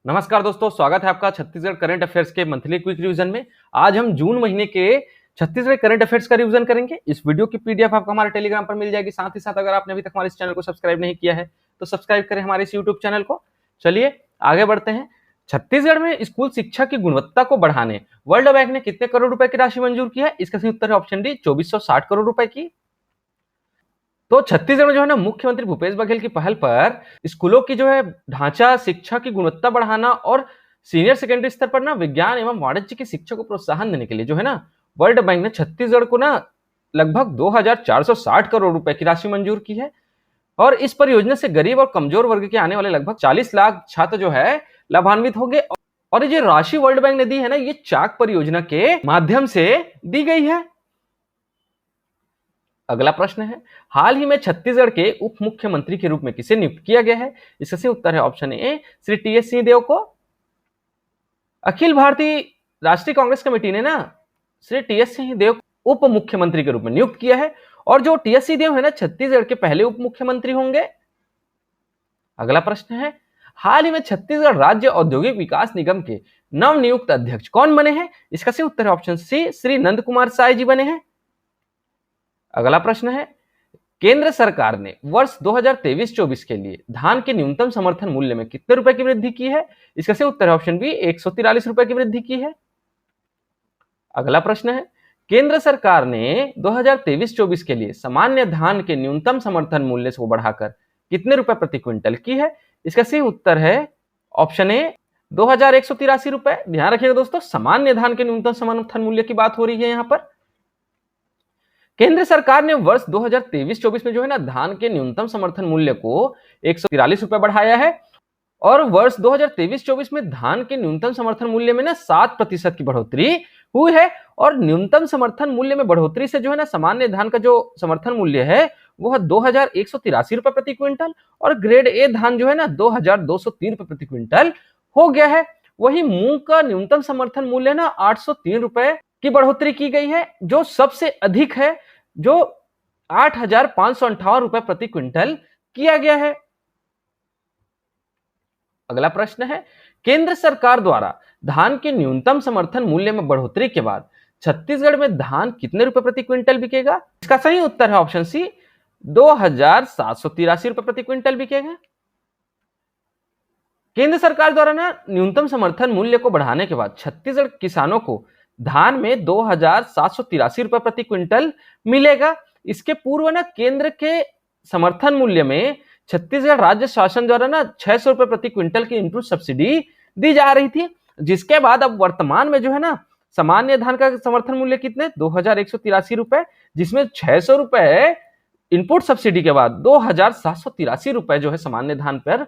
नमस्कार दोस्तों, स्वागत है आपका छत्तीसगढ़ करंट अफेयर्स के मंथली क्विक रिवीजन में। आज हम जून महीने के छत्तीसगढ़ करंट अफेयर्स का रिवीजन करेंगे। इस वीडियो की पीडीएफ आपको हमारे टेलीग्राम पर मिल जाएगी। साथ ही साथ अगर आपने अभी तक हमारे इस चैनल को सब्सक्राइब नहीं किया है तो सब्सक्राइब करें हमारे इस यूट्यूब चैनल को। चलिए आगे बढ़ते हैं। छत्तीसगढ़ में स्कूल शिक्षा की गुणवत्ता को बढ़ाने वर्ल्ड बैंक ने कितने करोड़ रुपए की राशि मंजूर की है? इसका सही उत्तर है ऑप्शन डी, 2460 करोड़ रुपए की। तो छत्तीसगढ़ में जो है ना, मुख्यमंत्री भूपेश बघेल की पहल पर स्कूलों की जो है ढांचा, शिक्षा की गुणवत्ता बढ़ाना और सीनियर सेकेंडरी स्तर पर ना विज्ञान एवं वाणिज्य की शिक्षा को प्रोत्साहन देने के लिए जो है ना, वर्ल्ड बैंक ने छत्तीसगढ़ को ना लगभग 2460 करोड़ रुपए की राशि मंजूर की है। और इस परियोजना से गरीब और कमजोर वर्ग के आने वाले लगभग 40 लाख छात्र जो है लाभान्वित होंगे। और ये जो राशि वर्ल्ड बैंक ने दी है ना, ये चाक परियोजना के माध्यम से दी गई है। अगला प्रश्न है, हाल ही में छत्तीसगढ़ के उप मुख्यमंत्री के रूप में किसे नियुक्त किया गया है? इसका सही उत्तर है option A, Shri T.S.. Singhdeo को। अखिल भारतीय राष्ट्रीय कांग्रेस कमेटी ने ना श्री टी.एस. सिंहदेव को उप मुख्यमंत्री के रूप में नियुक्त किया है। और जो टी.एस. सिंहदेव है ना, छत्तीसगढ़ के पहले उप मुख्यमंत्री होंगे। अगला प्रश्न है, हाल ही में छत्तीसगढ़ राज्य औद्योगिक विकास निगम के नवनियुक्त अध्यक्ष कौन बने हैं? इसका सही उत्तर है ऑप्शन सी, श्री नंद कुमार साय जी बने हैं। अगला प्रश्न है, केंद्र सरकार ने वर्ष 2023-24 के लिए धान के न्यूनतम समर्थन मूल्य में कितने रुपए की वृद्धि की है? इसका सही उत्तर है ऑप्शन बी, 143 रुपए की वृद्धि की है। अगला प्रश्न है, केंद्र सरकार ने 2023-24 के लिए सामान्य धान के न्यूनतम समर्थन मूल्य को बढ़ाकर कितने रुपए प्रति क्विंटल की है? इसका सही उत्तर है ऑप्शन ए, 2183 रुपए। ध्यान रखिएगा दोस्तों, सामान्य धान के न्यूनतम समर्थन मूल्य की बात हो रही है। यहां पर केंद्र सरकार ने वर्ष 2023-24 में जो है ना, धान के न्यूनतम समर्थन मूल्य को 143 रुपए बढ़ाया है। और वर्ष 2023-24 में धान के न्यूनतम समर्थन मूल्य में ना 7% की बढ़ोतरी हुई है। और न्यूनतम समर्थन मूल्य में बढ़ोतरी से जो है ना, सामान्य धान का जो समर्थन मूल्य है वो है 2183 रुपए प्रति क्विंटल। और ग्रेड ए धान जो है ना, 2203 रुपए प्रति क्विंटल हो गया है। वही मूंग का न्यूनतम समर्थन मूल्य ना 803 रुपए की बढ़ोतरी की गई है, जो सबसे अधिक है, जो 8558 रुपए प्रति क्विंटल किया गया है। अगला प्रश्न है, केंद्र सरकार द्वारा धान के न्यूनतम समर्थन मूल्य में बढ़ोतरी के बाद छत्तीसगढ़ में धान कितने रुपए प्रति क्विंटल बिकेगा? इसका सही उत्तर है ऑप्शन सी, 2783 रुपए प्रति क्विंटल बिकेगा। केंद्र सरकार द्वारा ना न्यूनतम समर्थन मूल्य को बढ़ाने के बाद छत्तीसगढ़ किसानों को धान में 2783 रुपए प्रति क्विंटल मिलेगा। इसके पूर्व ना केंद्र के समर्थन मूल्य में छत्तीसगढ़ राज्य शासन द्वारा ना 600 रुपए प्रति क्विंटल की इनपुट सब्सिडी दी जा रही थी। जिसके बाद अब वर्तमान में जो है ना, सामान्य धान का समर्थन मूल्य कितने 2183 रुपए, जिसमें 600 रुपए इनपुट सब्सिडी के बाद 2783 रुपए जो है सामान्य धान पर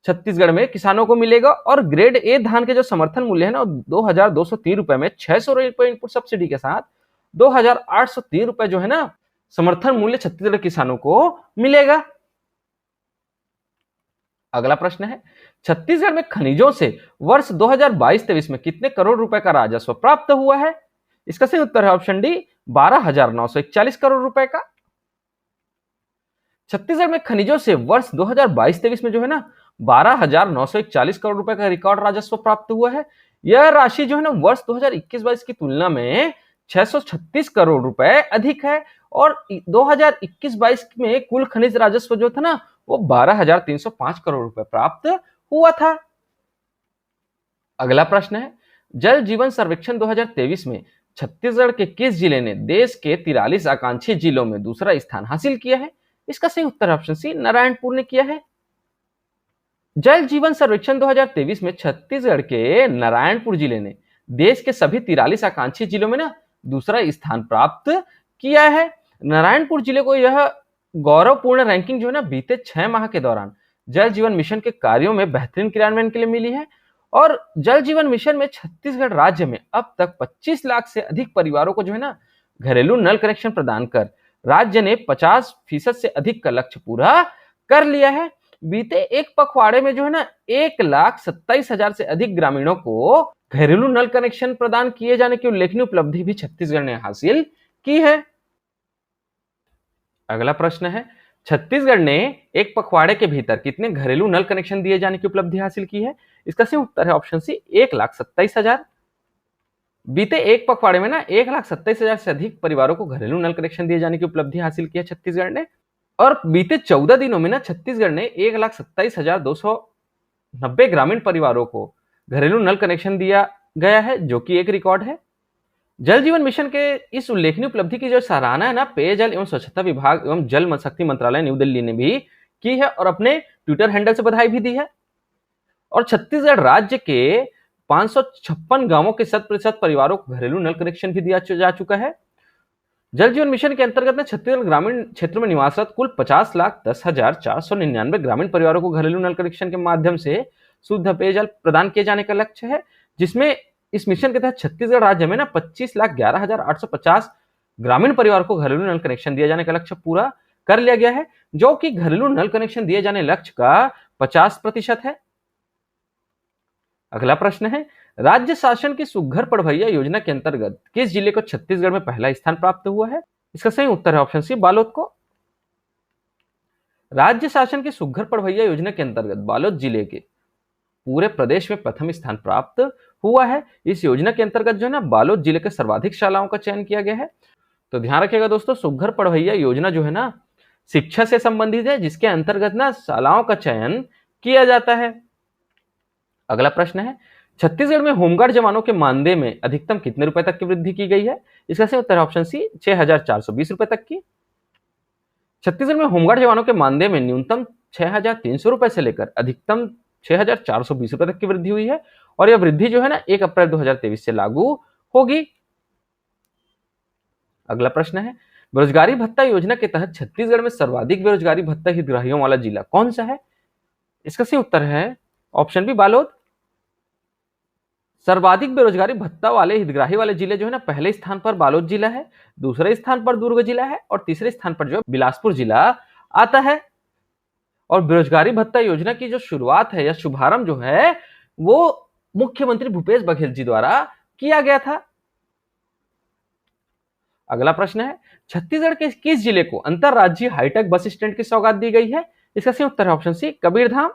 छत्तीसगढ़ में किसानों को मिलेगा। और ग्रेड ए धान के जो समर्थन मूल्य है ना, 2203 रुपए में 600 रुपए इनपुट सब्सिडी के साथ 2803 रुपए जो है ना, समर्थन मूल्य छत्तीसगढ़ किसानों को मिलेगा। अगला प्रश्न है, छत्तीसगढ़ में खनिजों से वर्ष 2022-23 में कितने करोड़ रुपए का राजस्व प्राप्त हुआ है? इसका सही उत्तर है ऑप्शन डी, 12,941 करोड़ रुपए का। छत्तीसगढ़ में खनिजों से वर्ष 2022-23 में जो है ना, 12,941 करोड़ रुपए का रिकॉर्ड राजस्व प्राप्त हुआ है। यह राशि जो है ना, वर्ष 2021-22 की तुलना में 636 करोड़ रुपए अधिक है। और 2021-22 में कुल खनिज राजस्व जो था ना, वो 12,305 करोड़ रुपए प्राप्त हुआ था। अगला प्रश्न है, जल जीवन सर्वेक्षण 2023 में छत्तीसगढ़ के किस जिले ने देश के 43 आकांक्षी जिलों में दूसरा स्थान हासिल किया है? इसका सही उत्तर ऑप्शन सी, नारायणपुर ने किया है। जल जीवन सर्वेक्षण 2023 में छत्तीसगढ़ के नारायणपुर जिले ने देश के सभी 43 आकांक्षी जिलों में ना दूसरा स्थान प्राप्त किया है। नारायणपुर जिले को यह गौरवपूर्ण रैंकिंग जो है ना, बीते 6 माह के दौरान जल जीवन मिशन के कार्यों में बेहतरीन क्रियान्वयन के लिए मिली है। और जल जीवन मिशन में छत्तीसगढ़ राज्य में अब तक 25 लाख से अधिक परिवारों को जो है ना, घरेलू नल कनेक्शन प्रदान कर राज्य ने 50% से अधिक का लक्ष्य पूरा कर लिया है। बीते एक पखवाड़े में जो है ना, 1,27,000 से अधिक ग्रामीणों को घरेलू नल कनेक्शन प्रदान किए जाने की उल्लेखनीय उपलब्धि भी छत्तीसगढ़ ने हासिल की है। अगला प्रश्न है, छत्तीसगढ़ ने एक पखवाड़े के भीतर कितने घरेलू नल कनेक्शन दिए जाने की उपलब्धि हासिल की है? इसका सही उत्तर है ऑप्शन सी 1,27,000। बीते एक पखवाड़े में ना 1,27,000 से अधिक परिवारों को घरेलू नल कनेक्शन दिए जाने की उपलब्धि हासिल की है छत्तीसगढ़ ने। और बीते 14 दिनों में ना छत्तीसगढ़ ने 1,27,290 ग्रामीण परिवारों को घरेलू नल कनेक्शन दिया गया है, जो कि एक रिकॉर्ड है। जल जीवन मिशन के इस उल्लेखनीय उपलब्धि की जो सराहना है ना पेयजल एवं स्वच्छता विभाग एवं जल शक्ति मंत्रालय न्यू दिल्ली ने भी की है और अपने ट्विटर हैंडल से बधाई भी दी है। और छत्तीसगढ़ राज्य के 556 गांवों के 100% परिवारों को घरेलू नल कनेक्शन भी दिया जा चुका है। जल जीवन मिशन के अंतर्गत छत्तीसगढ़ ग्रामीण क्षेत्र में निवासरत कुल 50,10,499 ग्रामीण परिवारों को घरेलू नल कनेक्शन के माध्यम से शुद्ध पेयजल प्रदान किए जाने का लक्ष्य है, जिसमें इस मिशन के तहत छत्तीसगढ़ राज्य में 25,11,850 ग्रामीण परिवार को घरेलू नल कनेक्शन दिए जाने का लक्ष्य पूरा कर लिया गया है, जो कि घरेलू नल कनेक्शन दिए जाने लक्ष्य का 50% है। अगला प्रश्न है, राज्य शासन की सुघ्घर पढ़वैया योजना के अंतर्गत किस जिले को छत्तीसगढ़ में पहला स्थान प्राप्त हुआ है? इसका सही उत्तर है ऑप्शन सी बालोद को। राज्य शासन की सुघ्घर पढ़वैया योजना के अंतर्गत बालोद जिले के पूरे प्रदेश में प्रथम स्थान प्राप्त हुआ है। इस योजना के अंतर्गत जो है ना बालोद जिले के सर्वाधिक शालाओं का चयन किया गया है। तो ध्यान रखिएगा दोस्तों, सुघ्घर पढ़वैया योजना जो है ना शिक्षा से संबंधित है, जिसके अंतर्गत ना शालाओं का चयन किया जाता है। अगला प्रश्न है, छत्तीसगढ़ में होमगार्ड जवानों के मानदेय में अधिकतम कितने रुपए तक की वृद्धि की गई है? इसका सही उत्तर है ऑप्शन सी 6,420 रुपए तक की। छत्तीसगढ़ में होमगार्ड जवानों के मानदेय में न्यूनतम 6,300 रुपए से लेकर अधिकतम 6,420 रुपए तक की वृद्धि हुई है और यह वृद्धि जो है ना 1 अप्रैल 2023 से लागू होगी। अगला प्रश्न है, बेरोजगारी भत्ता योजना के तहत छत्तीसगढ़ में सर्वाधिक बेरोजगारी भत्ता हितग्राहियों वाला जिला कौन सा है? इसका सही उत्तर है ऑप्शन बी बालोद। सर्वाधिक बेरोजगारी भत्ता वाले हितग्राही वाले जिले जो है ना पहले स्थान पर बालोद जिला है, दूसरे स्थान पर दुर्ग जिला है और तीसरे स्थान पर जो बिलासपुर जिला आता है। और बेरोजगारी भत्ता योजना की जो शुरुआत है या शुभारंभ जो है वो मुख्यमंत्री भूपेश बघेल जी द्वारा किया गया था। अगला प्रश्न है, छत्तीसगढ़ के किस जिले को अंतरराज्यीय हाईटेक बस स्टैंड की सौगात दी गई है? इसका सही उत्तर है ऑप्शन सी कबीरधाम।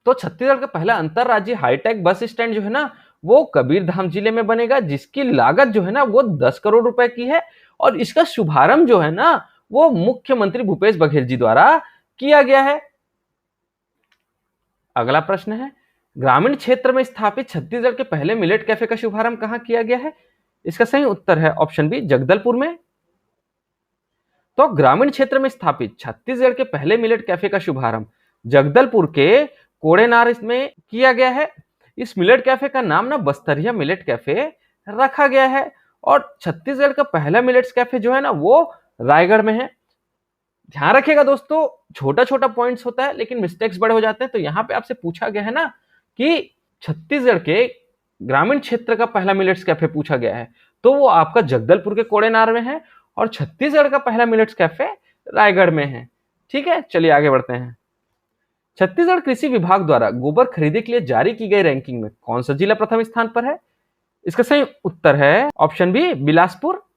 तो छत्तीसगढ़ का पहला अंतरराज्यीय हाईटेक बस स्टैंड जो है ना वो कबीरधाम जिले में बनेगा, जिसकी लागत जो है ना वो 10 करोड़ रुपए की है और इसका शुभारंभ जो है ना वो मुख्यमंत्री भूपेश बघेल जी द्वारा किया गया है। अगला प्रश्न है, ग्रामीण क्षेत्र में स्थापित छत्तीसगढ़ के पहले मिलेट कैफे का शुभारंभ कहां किया गया है? इसका सही उत्तर है ऑप्शन बी जगदलपुर में। तो ग्रामीण क्षेत्र में स्थापित छत्तीसगढ़ के पहले मिलेट कैफे का शुभारंभ जगदलपुर के कोड़ेनार में किया गया है। इस मिलेट कैफे का नाम ना बस्तरिया मिलेट कैफे रखा गया है और छत्तीसगढ़ का पहला मिलेट्स कैफे जो है ना वो रायगढ़ में है। ध्यान रखिएगा दोस्तों, छोटा छोटा पॉइंट्स होता है लेकिन मिस्टेक्स बड़े हो जाते हैं। तो यहाँ पे आपसे पूछा गया है ना कि छत्तीसगढ़ के ग्रामीण क्षेत्र का पहला मिलेट्स कैफे पूछा गया है, तो वो आपका जगदलपुर के कोड़ेनार में है और छत्तीसगढ़ का पहला मिलेट्स कैफे रायगढ़ में है। ठीक है, चलिए आगे बढ़ते हैं। छत्तीसगढ़ कृषि विभाग द्वारा गोबर खरीदे के लिए जारी की गई रैंकिंग में कौन सा जिला प्रथम स्थान पर है? इसका सही उत्तर है ऑप्शन बी बिलासपुर।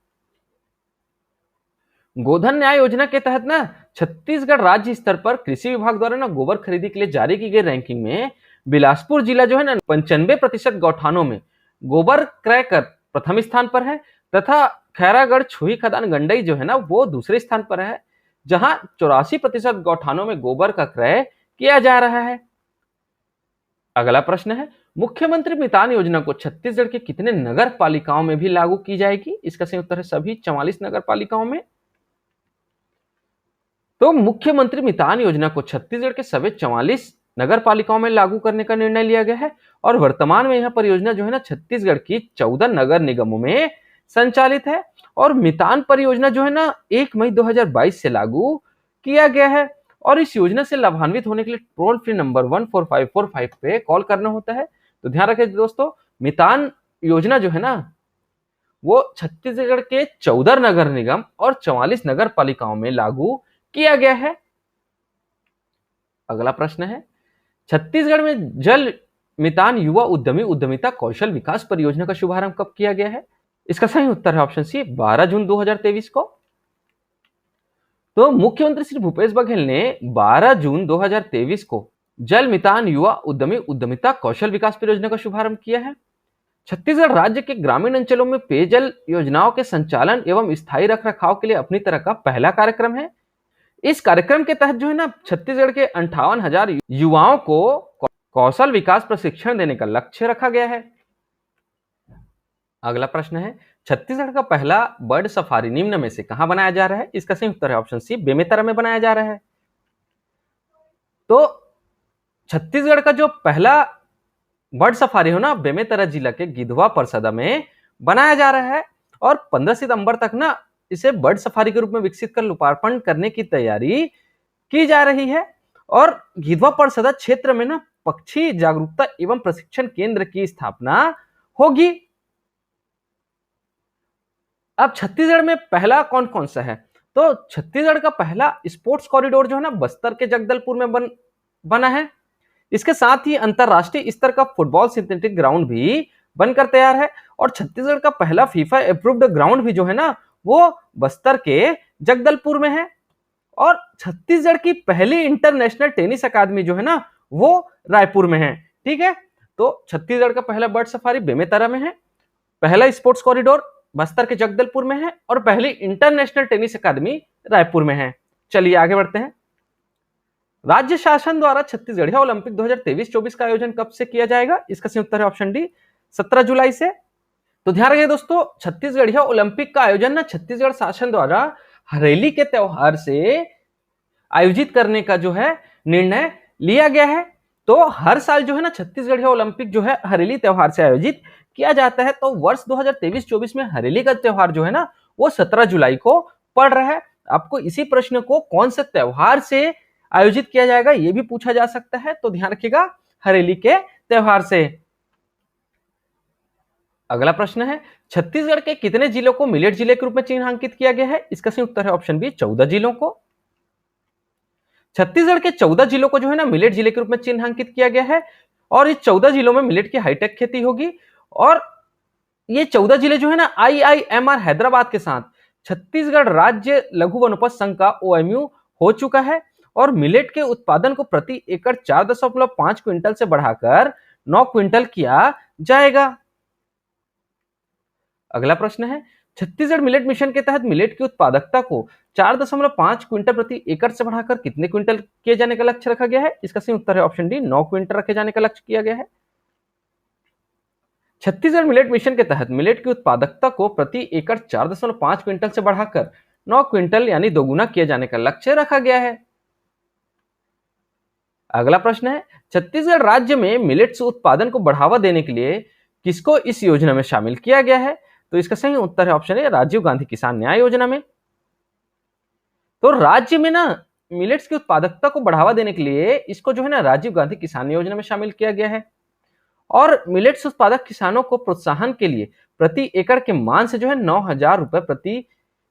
गोधन न्याय योजना के तहत ना छत्तीसगढ़ राज्य स्तर पर कृषि विभाग द्वारा ना गोबर खरीदी के लिए जारी की गई रैंकिंग में बिलासपुर जिला जो है ना 95% गौठानों में गोबर क्रय कर प्रथम स्थान पर है तथा खैरागढ़ छुई खदान गंडई जो है ना वो दूसरे स्थान पर है, जहां 84% गौठानों में गोबर का क्रय किया जा रहा है। अगला प्रश्न है, मुख्यमंत्री मितान योजना को छत्तीसगढ़ के कितने नगर पालिकाओं में भी लागू की जाएगी? इसका सही उत्तर है सभी 44 नगर पालिकाओं में। तो मुख्यमंत्री मितान योजना को छत्तीसगढ़ के सभी 44 नगर पालिकाओं में लागू करने का निर्णय लिया गया है और वर्तमान में यह परियोजना जो है ना छत्तीसगढ़ की 14 नगर निगमों में संचालित है और मितान परियोजना जो है ना 1 मई 2022 से लागू किया गया है और इस योजना से लाभान्वित होने के लिए टोल फ्री नंबर 14545 पे कॉल करना होता है। तो ध्यान रखें दोस्तों, मितान योजना जो है ना वो छत्तीसगढ़ के 14 नगर निगम और 44 नगर पालिकाओं में लागू किया गया है। अगला प्रश्न है, छत्तीसगढ़ में जल मितान युवा उद्यमी उद्यमिता कौशल विकास परियोजना का शुभारंभ कब किया गया है? इसका सही उत्तर है ऑप्शन सी 12 जून 2023 को। तो मुख्यमंत्री श्री भूपेश बघेल ने 12 जून 2023 को जल मितान युवा उद्यमी उद्यमिता कौशल विकास परियोजना का शुभारंभ किया है। छत्तीसगढ़ राज्य के ग्रामीण अंचलों में पेयजल योजनाओं के संचालन एवं स्थायी रखरखाव के लिए अपनी तरह का पहला कार्यक्रम है। इस कार्यक्रम के तहत जो है ना छत्तीसगढ़ के 58,000 युवाओं को कौशल विकास प्रशिक्षण देने का लक्ष्य रखा गया है। अगला प्रश्न है, छत्तीसगढ़ का पहला बर्ड सफारी निम्न में से कहां बनाया जा रहा है? इसका सही उत्तर है ऑप्शन सी, बेमेतरा में बनाया जा रहा है। तो छत्तीसगढ़ का जो पहला बर्ड सफारी हो ना बेमेतरा जिला के गिधवा परसदा में बनाया जा रहा है और 15 सितंबर तक ना इसे बर्ड सफारी के रूप में विकसित कर लोकार्पण करने की तैयारी की जा रही है। और गिधवा परसदा क्षेत्र में ना पक्षी जागरूकता एवं प्रशिक्षण केंद्र की स्थापना होगी। अब छत्तीसगढ़ में पहला कौन कौन सा है? तो छत्तीसगढ़ का पहला स्पोर्ट्स कॉरिडोर जो है ना बस्तर के जगदलपुर में बना है। इसके साथ ही अंतरराष्ट्रीय स्तर का फुटबॉल सिंथेटिक ग्राउंड भी बनकर तैयार है और छत्तीसगढ़ का पहला फीफा अप्रूव्ड ग्राउंड भी जो है ना वो बस्तर के जगदलपुर में है। और छत्तीसगढ़ की पहली इंटरनेशनल टेनिस अकादमी जो है ना वो रायपुर में है। ठीक है, तो छत्तीसगढ़ का पहला बर्ड सफारी बेमेतरा में है, पहला स्पोर्ट्स कॉरिडोर बस्तर के जगदलपुर में है और पहली इंटरनेशनल टेनिस अकादमी रायपुर में है। चलिए आगे बढ़ते हैं। राज्य शासन द्वारा छत्तीसगढ़िया ओलंपिक 2023-24 का आयोजन कब से किया जाएगा? इसका सही उत्तर है ऑप्शन डी, 17 जुलाई से। तो ध्यान रखिए दोस्तों, छत्तीसगढ़िया ओलंपिक का आयोजन ना छत्तीसगढ़ शासन द्वारा हरेली के त्योहार से आयोजित करने का जो है निर्णय लिया गया है। तो हर साल जो है ना छत्तीसगढ़िया ओलंपिक जो है हरेली त्योहार से आयोजित किया जाता है। तो वर्ष 2023-24 में हरेली का त्योहार जो है ना वो 17 जुलाई को पड़ रहा है। आपको इसी प्रश्न को कौन से त्योहार से आयोजित किया जाएगा ये भी पूछा जा सकता है, तो ध्यान रखिएगा हरेली के त्योहार से। अगला प्रश्न है, छत्तीसगढ़ के कितने जिलों को मिलेट जिले के रूप में चिन्हांकित किया गया है? इसका सही उत्तर है ऑप्शन बी, 14 जिलों को। छत्तीसगढ़ के 14 जिलों को जो है ना मिलेट जिले के रूप में चिन्हांकित किया गया है और इस 14 जिलों में मिलेट की हाईटेक खेती होगी। और ये 14 जिले जो है ना IIMR हैदराबाद के साथ छत्तीसगढ़ राज्य लघु वनोपज संघ का OMU हो चुका है और मिलेट के उत्पादन को प्रति एकड़ 4.5 क्विंटल से बढ़ाकर 9 क्विंटल किया जाएगा। अगला प्रश्न है, छत्तीसगढ़ मिलेट मिशन के तहत मिलेट की उत्पादकता को 4.5 क्विंटल प्रति एकड़ से बढ़ाकर कितने क्विंटल किए जाने का लक्ष्य रखा गया है? इसका सही उत्तर है ऑप्शन डी, 9 क्विंटल रखे जाने का लक्ष्य किया गया है। छत्तीसगढ़ मिलेट मिशन के तहत मिलेट की उत्पादकता को प्रति एकड़ 4.5 क्विंटल से बढ़ाकर 9 क्विंटल यानी दोगुना किए जाने का लक्ष्य रखा गया है। अगला प्रश्न है, छत्तीसगढ़ राज्य में मिलेट्स उत्पादन को बढ़ावा देने के लिए किसको इस योजना में शामिल किया गया है? तो इसका सही उत्तर है ऑप्शन ए, राजीव गांधी किसान न्याय योजना में। तो राज्य में ना मिलेट्स की उत्पादकता को बढ़ावा देने के लिए इसको जो है ना राजीव गांधी किसान योजना में शामिल किया गया है और मिलेट्स उत्पादक किसानों को प्रोत्साहन के लिए प्रति एकड़ के मान से जो है 9,000 रुपए प्रति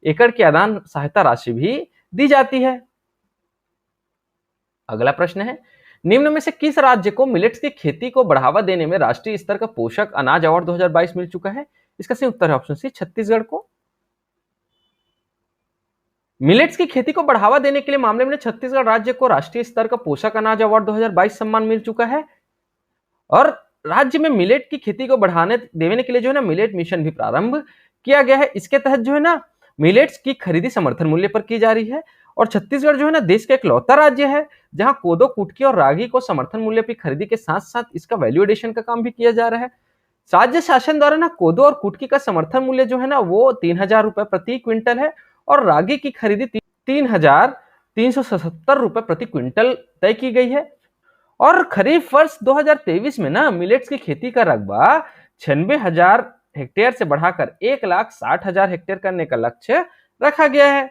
एकड़ की आदान सहायता राशि भी दी जाती है। अगला प्रश्न है, निम्न में से किस राज्य को मिलेट्स की खेती को बढ़ावा देने में राष्ट्रीय स्तर का पोषक अनाज अवार्ड 2022 मिल चुका है? इसका सही उत्तर है ऑप्शन सी, छत्तीसगढ़ को। मिलेट्स की खेती को बढ़ावा देने के लिए मामले में छत्तीसगढ़ राज्य को राष्ट्रीय स्तर का पोषक अनाज अवार्ड 2022 सम्मान मिल चुका है और राज्य में मिलेट की खेती को बढ़ाने देने के लिए जो है ना मिलेट मिशन भी प्रारंभ किया गया है। इसके तहत जो है ना मिलेट्स की खरीदी समर्थन मूल्य पर की जा रही है और छत्तीसगढ़ जो है ना देश का इकलौता राज्य है जहां कोदो, कुटकी और रागी को समर्थन मूल्य पर खरीदी के साथ साथ इसका वैल्यू एडिशन का काम भी किया जा रहा है। राज्य शासन द्वारा ना कोदो और कुटकी का समर्थन मूल्य जो है ना वो 3,000 रुपए प्रति क्विंटल है और रागी की खरीदी 3,377 रुपए प्रति क्विंटल तय की गई है। और खरीफ वर्ष 2023 में ना मिलेट्स की खेती का रकबा 96,000 हेक्टेयर से बढ़ाकर 1,60,000 हेक्टेयर करने का लक्ष्य रखा गया है।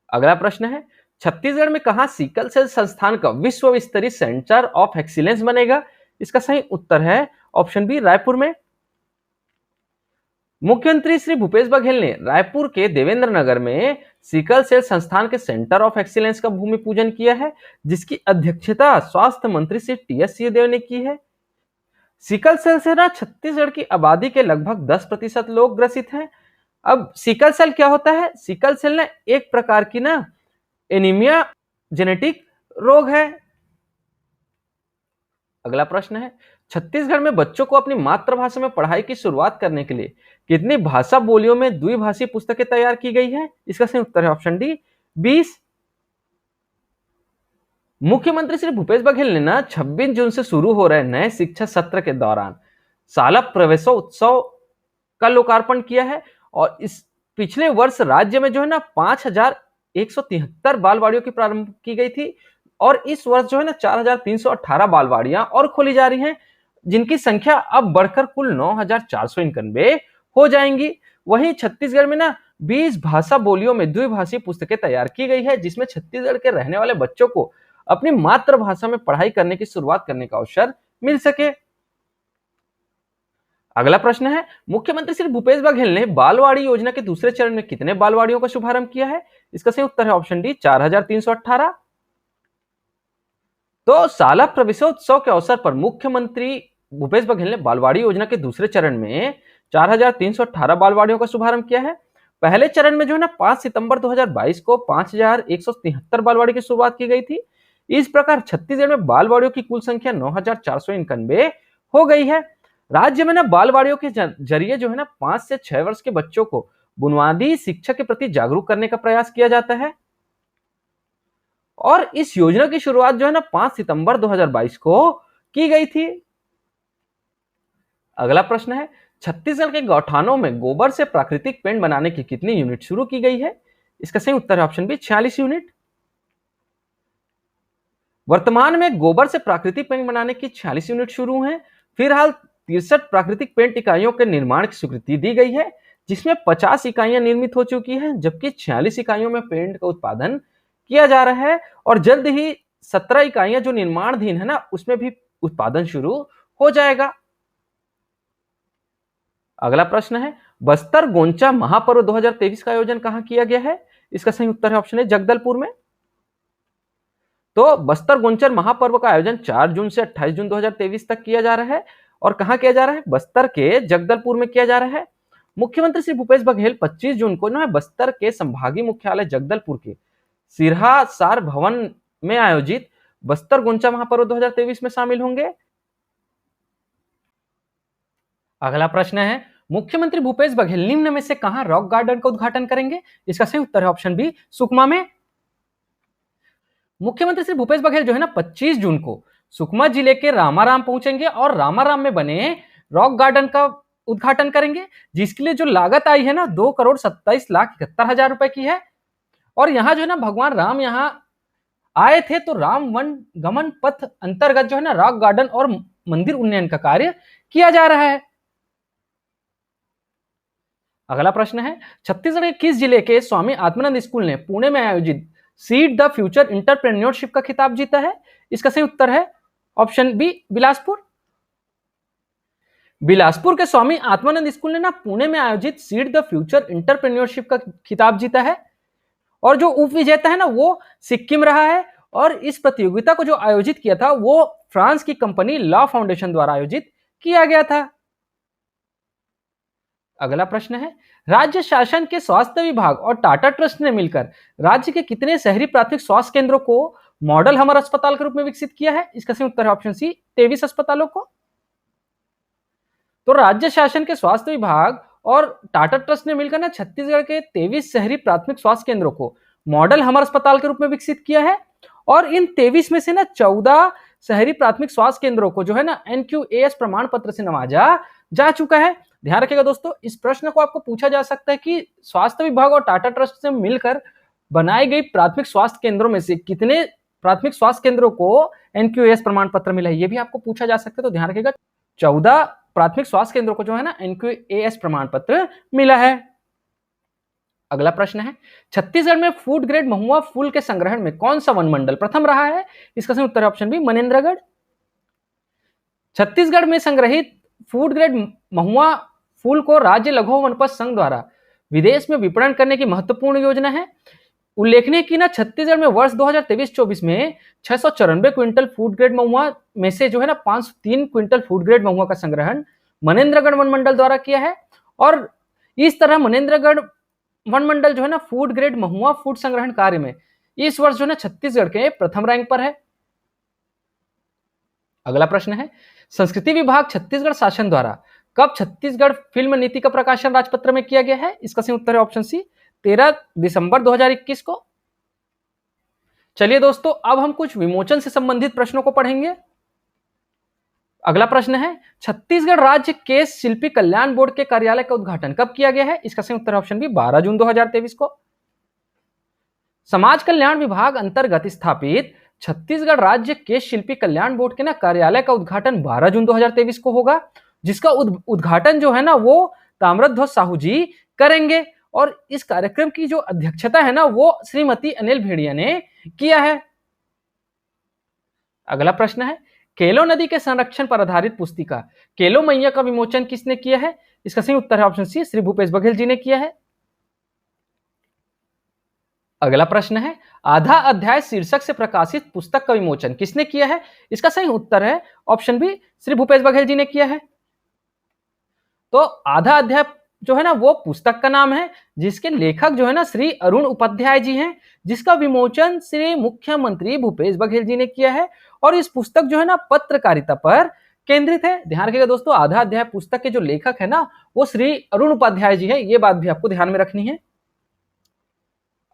अगला प्रश्न है, छत्तीसगढ़ में कहां सिकल सेल संस्थान का विश्व स्तरीय सेंटर ऑफ एक्सीलेंस बनेगा? इसका सही उत्तर है ऑप्शन बी, रायपुर में। मुख्यमंत्री श्री भूपेश बघेल ने रायपुर के देवेंद्र नगर में सिकल सेल संस्थान के सेंटर ऑफ एक्सीलेंस का भूमि पूजन किया है जिसकी अध्यक्षता स्वास्थ्य मंत्री श्री TS सिंहदेव ने की है। सिकल सेल से ना छत्तीसगढ़ की आबादी के लगभग 10% लोग ग्रसित हैं अब सिकल सेल क्या होता है? सिकल सेल ना एक प्रकार की ना एनीमिया जेनेटिक रोग है। अगला प्रश्न है, छत्तीसगढ़ में बच्चों को अपनी मातृभाषा में पढ़ाई की शुरुआत करने के लिए कितनी भाषा बोलियों में द्विभाषी पुस्तकें तैयार की गई है? इसका सही उत्तर है ऑप्शन डी 20। मुख्यमंत्री श्री भूपेश बघेल ने ना 26 जून से शुरू हो रहे नए शिक्षा सत्र के दौरान शाला प्रवेशोत्सव का लोकार्पण किया है। और इस पिछले वर्ष राज्य में जो है ना 5173 बालवाड़ियों की प्रारंभ की गई थी और इस वर्ष जो है ना 4318 बालवाड़ियां और खोली जा रही हैं, जिनकी संख्या अब बढ़कर कुल 9491 हो जाएंगी। वहीं छत्तीसगढ़ में ना 20 भाषा बोलियों में द्विभाषी पुस्तकें तैयार की गई है, जिसमें छत्तीसगढ़ के रहने वाले बच्चों को अपनी मातृभाषा में पढ़ाई करने की शुरुआत करने का अवसर मिल सके। अगला प्रश्न है, मुख्यमंत्री श्री भूपेश बघेल ने बालवाड़ी योजना के दूसरे चरण में कितने बालवाड़ियों का शुभारंभ किया है? इसका सही उत्तर है ऑप्शन डी 4318। तो शाला प्रवेशोत्सव के अवसर पर मुख्यमंत्री भूपेश बघेल ने बालवाड़ी योजना के दूसरे चरण में 4318 बालवाड़ियों का शुभारंभ किया है। पहले चरण में जो है ना 5 सितंबर 2022 को 5173 बालवाड़ी की शुरुआत की गई थी। इस प्रकार छत्तीसगढ़ में बालवाड़ियों की कुल संख्या 9491 हो गई है। राज्य में ना बालवाड़ियों के जरिए जो है ना 5 से 6 वर्ष के बच्चों को बुनियादी शिक्षा के प्रति जागरूक करने का प्रयास किया जाता है और इस योजना की शुरुआत जो है ना 5 सितंबर 2022 को की गई थी। अगला प्रश्न है, छत्तीसगढ़ के गौठानों में गोबर से प्राकृतिक पेंट बनाने की कितनी यूनिट शुरू की गई है? इसका सही उत्तर है ऑप्शन बी 46 यूनिट। वर्तमान में गोबर से प्राकृतिक पेंट बनाने की 46 यूनिट शुरू हैं। फिलहाल 63 प्राकृतिक पेंट इकाइयों के निर्माण की स्वीकृति दी गई है, जिसमें 50 इकाइयां निर्मित हो चुकी हैं, जबकि 46 इकाइयों में पेंट का उत्पादन किया जा रहा है और जल्द ही 17 इकाइयां जो निर्माणाधीन है ना उसमें भी उत्पादन शुरू हो जाएगा। अगला प्रश्न है, बस्तर गोंचा महापर्व 2023 का आयोजन कहां किया गया है? इसका सही उत्तर है ऑप्शन ए जगदलपुर में। तो बस्तर गोंचर महापर्व का आयोजन 4 जून से 28 जून 2023 तक किया जा रहा है और कहां किया जा रहा है? बस्तर के जगदलपुर में किया जा रहा है। मुख्यमंत्री श्री भूपेश बघेल 25 जून को ना बस्तर के संभागीय मुख्यालय जगदलपुर के सिरहा सार भवन में आयोजित बस्तर गोंचा महापर्व 2023 में शामिल होंगे। अगला प्रश्न है, मुख्यमंत्री भूपेश बघेल निम्न में से कहां रॉक गार्डन का उद्घाटन करेंगे? इसका सही उत्तर है ऑप्शन बी सुकमा में। मुख्यमंत्री श्री भूपेश बघेल जो है ना 25 जून को सुकमा जिले के रामाराम पहुंचेंगे और रामाराम में बने रॉक गार्डन का उद्घाटन करेंगे, जिसके लिए जो लागत आई है ना 2,27,71,000 रुपए की है। और यहाँ जो है ना भगवान राम यहाँ आए थे, तो राम वन गमन पथ अंतर्गत जो है ना रॉक गार्डन और मंदिर उन्नयन का कार्य किया जा रहा है। अगला प्रश्न है, छत्तीसगढ़ के किस जिले के स्वामी आत्मानंद स्कूल ने पुणे में आयोजित सीड द फ्यूचर इंटरप्रेन्योरशिप का खिताब जीता है? इसका सही उत्तर है ऑप्शन बी बिलासपुर। बिलासपुर के स्वामी आत्मानंद स्कूल ने ना पुणे में आयोजित सीड द फ्यूचर इंटरप्रेन्योरशिप का खिताब जीता है और जो उप विजेता है ना वो सिक्किम रहा है। और इस प्रतियोगिता को जो आयोजित किया था वो फ्रांस की कंपनी लॉ फाउंडेशन द्वारा आयोजित किया गया था। अगला प्रश्न है, राज्य शासन के स्वास्थ्य विभाग और टाटा ट्रस्ट ने मिलकर राज्य के कितने शहरी प्राथमिक स्वास्थ्य केंद्रों को मॉडल हमर अस्पताल के रूप में विकसित किया है? इसका सही उत्तर है ऑप्शन सी 23 अस्पतालों को। तो राज्य शासन के स्वास्थ्य विभाग और टाटा ट्रस्ट ने मिलकर ना छत्तीसगढ़ के 23 शहरी प्राथमिक स्वास्थ्य केंद्रों को मॉडल हमर अस्पताल के रूप में विकसित किया है और इन 23 में से ना 14 शहरी प्राथमिक स्वास्थ्य केंद्रों को जो है ना NQAS प्रमाण पत्र से नवाजा जा चुका है। ध्यान रखिएगा दोस्तों, इस प्रश्न को आपको पूछा जा सकता है कि स्वास्थ्य विभाग और टाटा ट्रस्ट से मिलकर बनाई गई प्राथमिक स्वास्थ्य केंद्रों में से कितने प्राथमिक स्वास्थ्य केंद्रों को NQAS प्रमाण पत्र मिला है, ये भी आपको पूछा जा सकता है। तो ध्यान रखिएगा 14 प्राथमिक स्वास्थ्य केंद्रों को जो है ना NQAS प्रमाण पत्र मिला है। अगला प्रश्न है, छत्तीसगढ़ में फूड ग्रेड महुआ फूल के संग्रहण में कौन सा वन मंडल प्रथम रहा है? इसका सही उत्तर है ऑप्शन बी मनेन्द्रगढ़। छत्तीसगढ़ में संग्रहित फूड ग्रेड महुआ फूल को राज्य लघु वनोपज संघ द्वारा विदेश में विपणन करने की महत्वपूर्ण योजना है। उल्लेखनीय कि ना छत्तीसगढ़ में वर्ष 2023-24 में 694 क्विंटल फूड ग्रेड महुआ में से जो है ना 503 क्विंटल फूड ग्रेड महुआ का संग्रहण मनेन्द्रगढ़ वन मंडल द्वारा किया है और इस तरह मनेन्द्रगढ़ वन मंडल जो है ना फूड ग्रेड महुआ फूड संग्रहण कार्य में इस वर्ष जो है ना छत्तीसगढ़ के प्रथम रैंक पर है। अगला प्रश्न है, संस्कृति विभाग छत्तीसगढ़ शासन द्वारा कब छत्तीसगढ़ फिल्म नीति का प्रकाशन राजपत्र में किया गया है? इसका सही उत्तर है ऑप्शन सी 13 दिसंबर 2021 को। चलिए दोस्तों, अब हम कुछ विमोचन से संबंधित प्रश्नों को पढ़ेंगे। अगला प्रश्न है, छत्तीसगढ़ राज्य केश शिल्पी कल्याण बोर्ड के कार्यालय का उद्घाटन कब किया गया है? इसका सही उत्तर ऑप्शन बी 12 जून 2023 को। समाज कल्याण विभाग अंतर्गत स्थापित छत्तीसगढ़ राज्य केश शिल्पी कल्याण बोर्ड के ना कार्यालय का उद्घाटन 12 जून 2023 को होगा, जिसका उद्घाटन जो है ना वो ताम्रध्वज साहू जी करेंगे और इस कार्यक्रम की जो अध्यक्षता है ना वो श्रीमती अनिल भेड़िया ने किया है। अगला प्रश्न है, केलो नदी के संरक्षण पर आधारित पुस्तिका केलो मैया का विमोचन किसने किया है? इसका सही उत्तर है ऑप्शन सी श्री भूपेश बघेल जी ने किया है। अगला प्रश्न है, आधा अध्याय शीर्षक से प्रकाशित पुस्तक का विमोचन किसने किया है? इसका सही उत्तर है ऑप्शन बी श्री भूपेश बघेल जी ने किया है। तो आधा अध्याय जो है ना वो पुस्तक का नाम है, जिसके लेखक जो है ना श्री अरुण उपाध्याय जी हैं, जिसका विमोचन श्री मुख्यमंत्री भूपेश बघेल जी ने किया है और इस पुस्तक जो है ना पत्रकारिता पर केंद्रित है। ध्यान रखिएगा दोस्तों, आधा अध्याय पुस्तक के जो लेखक है ना वो श्री अरुण उपाध्याय जी है, ये बात भी आपको ध्यान में रखनी है।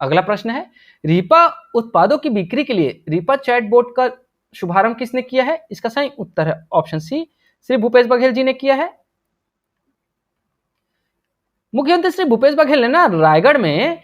अगला प्रश्न है, रीपा उत्पादों की बिक्री के लिए रीपा चैटबॉट का शुभारंभ किसने किया है? इसका सही उत्तर है ऑप्शन सी श्री भूपेश बघेल जी ने किया है। मुख्यमंत्री श्री भूपेश बघेल ने ना रायगढ़ में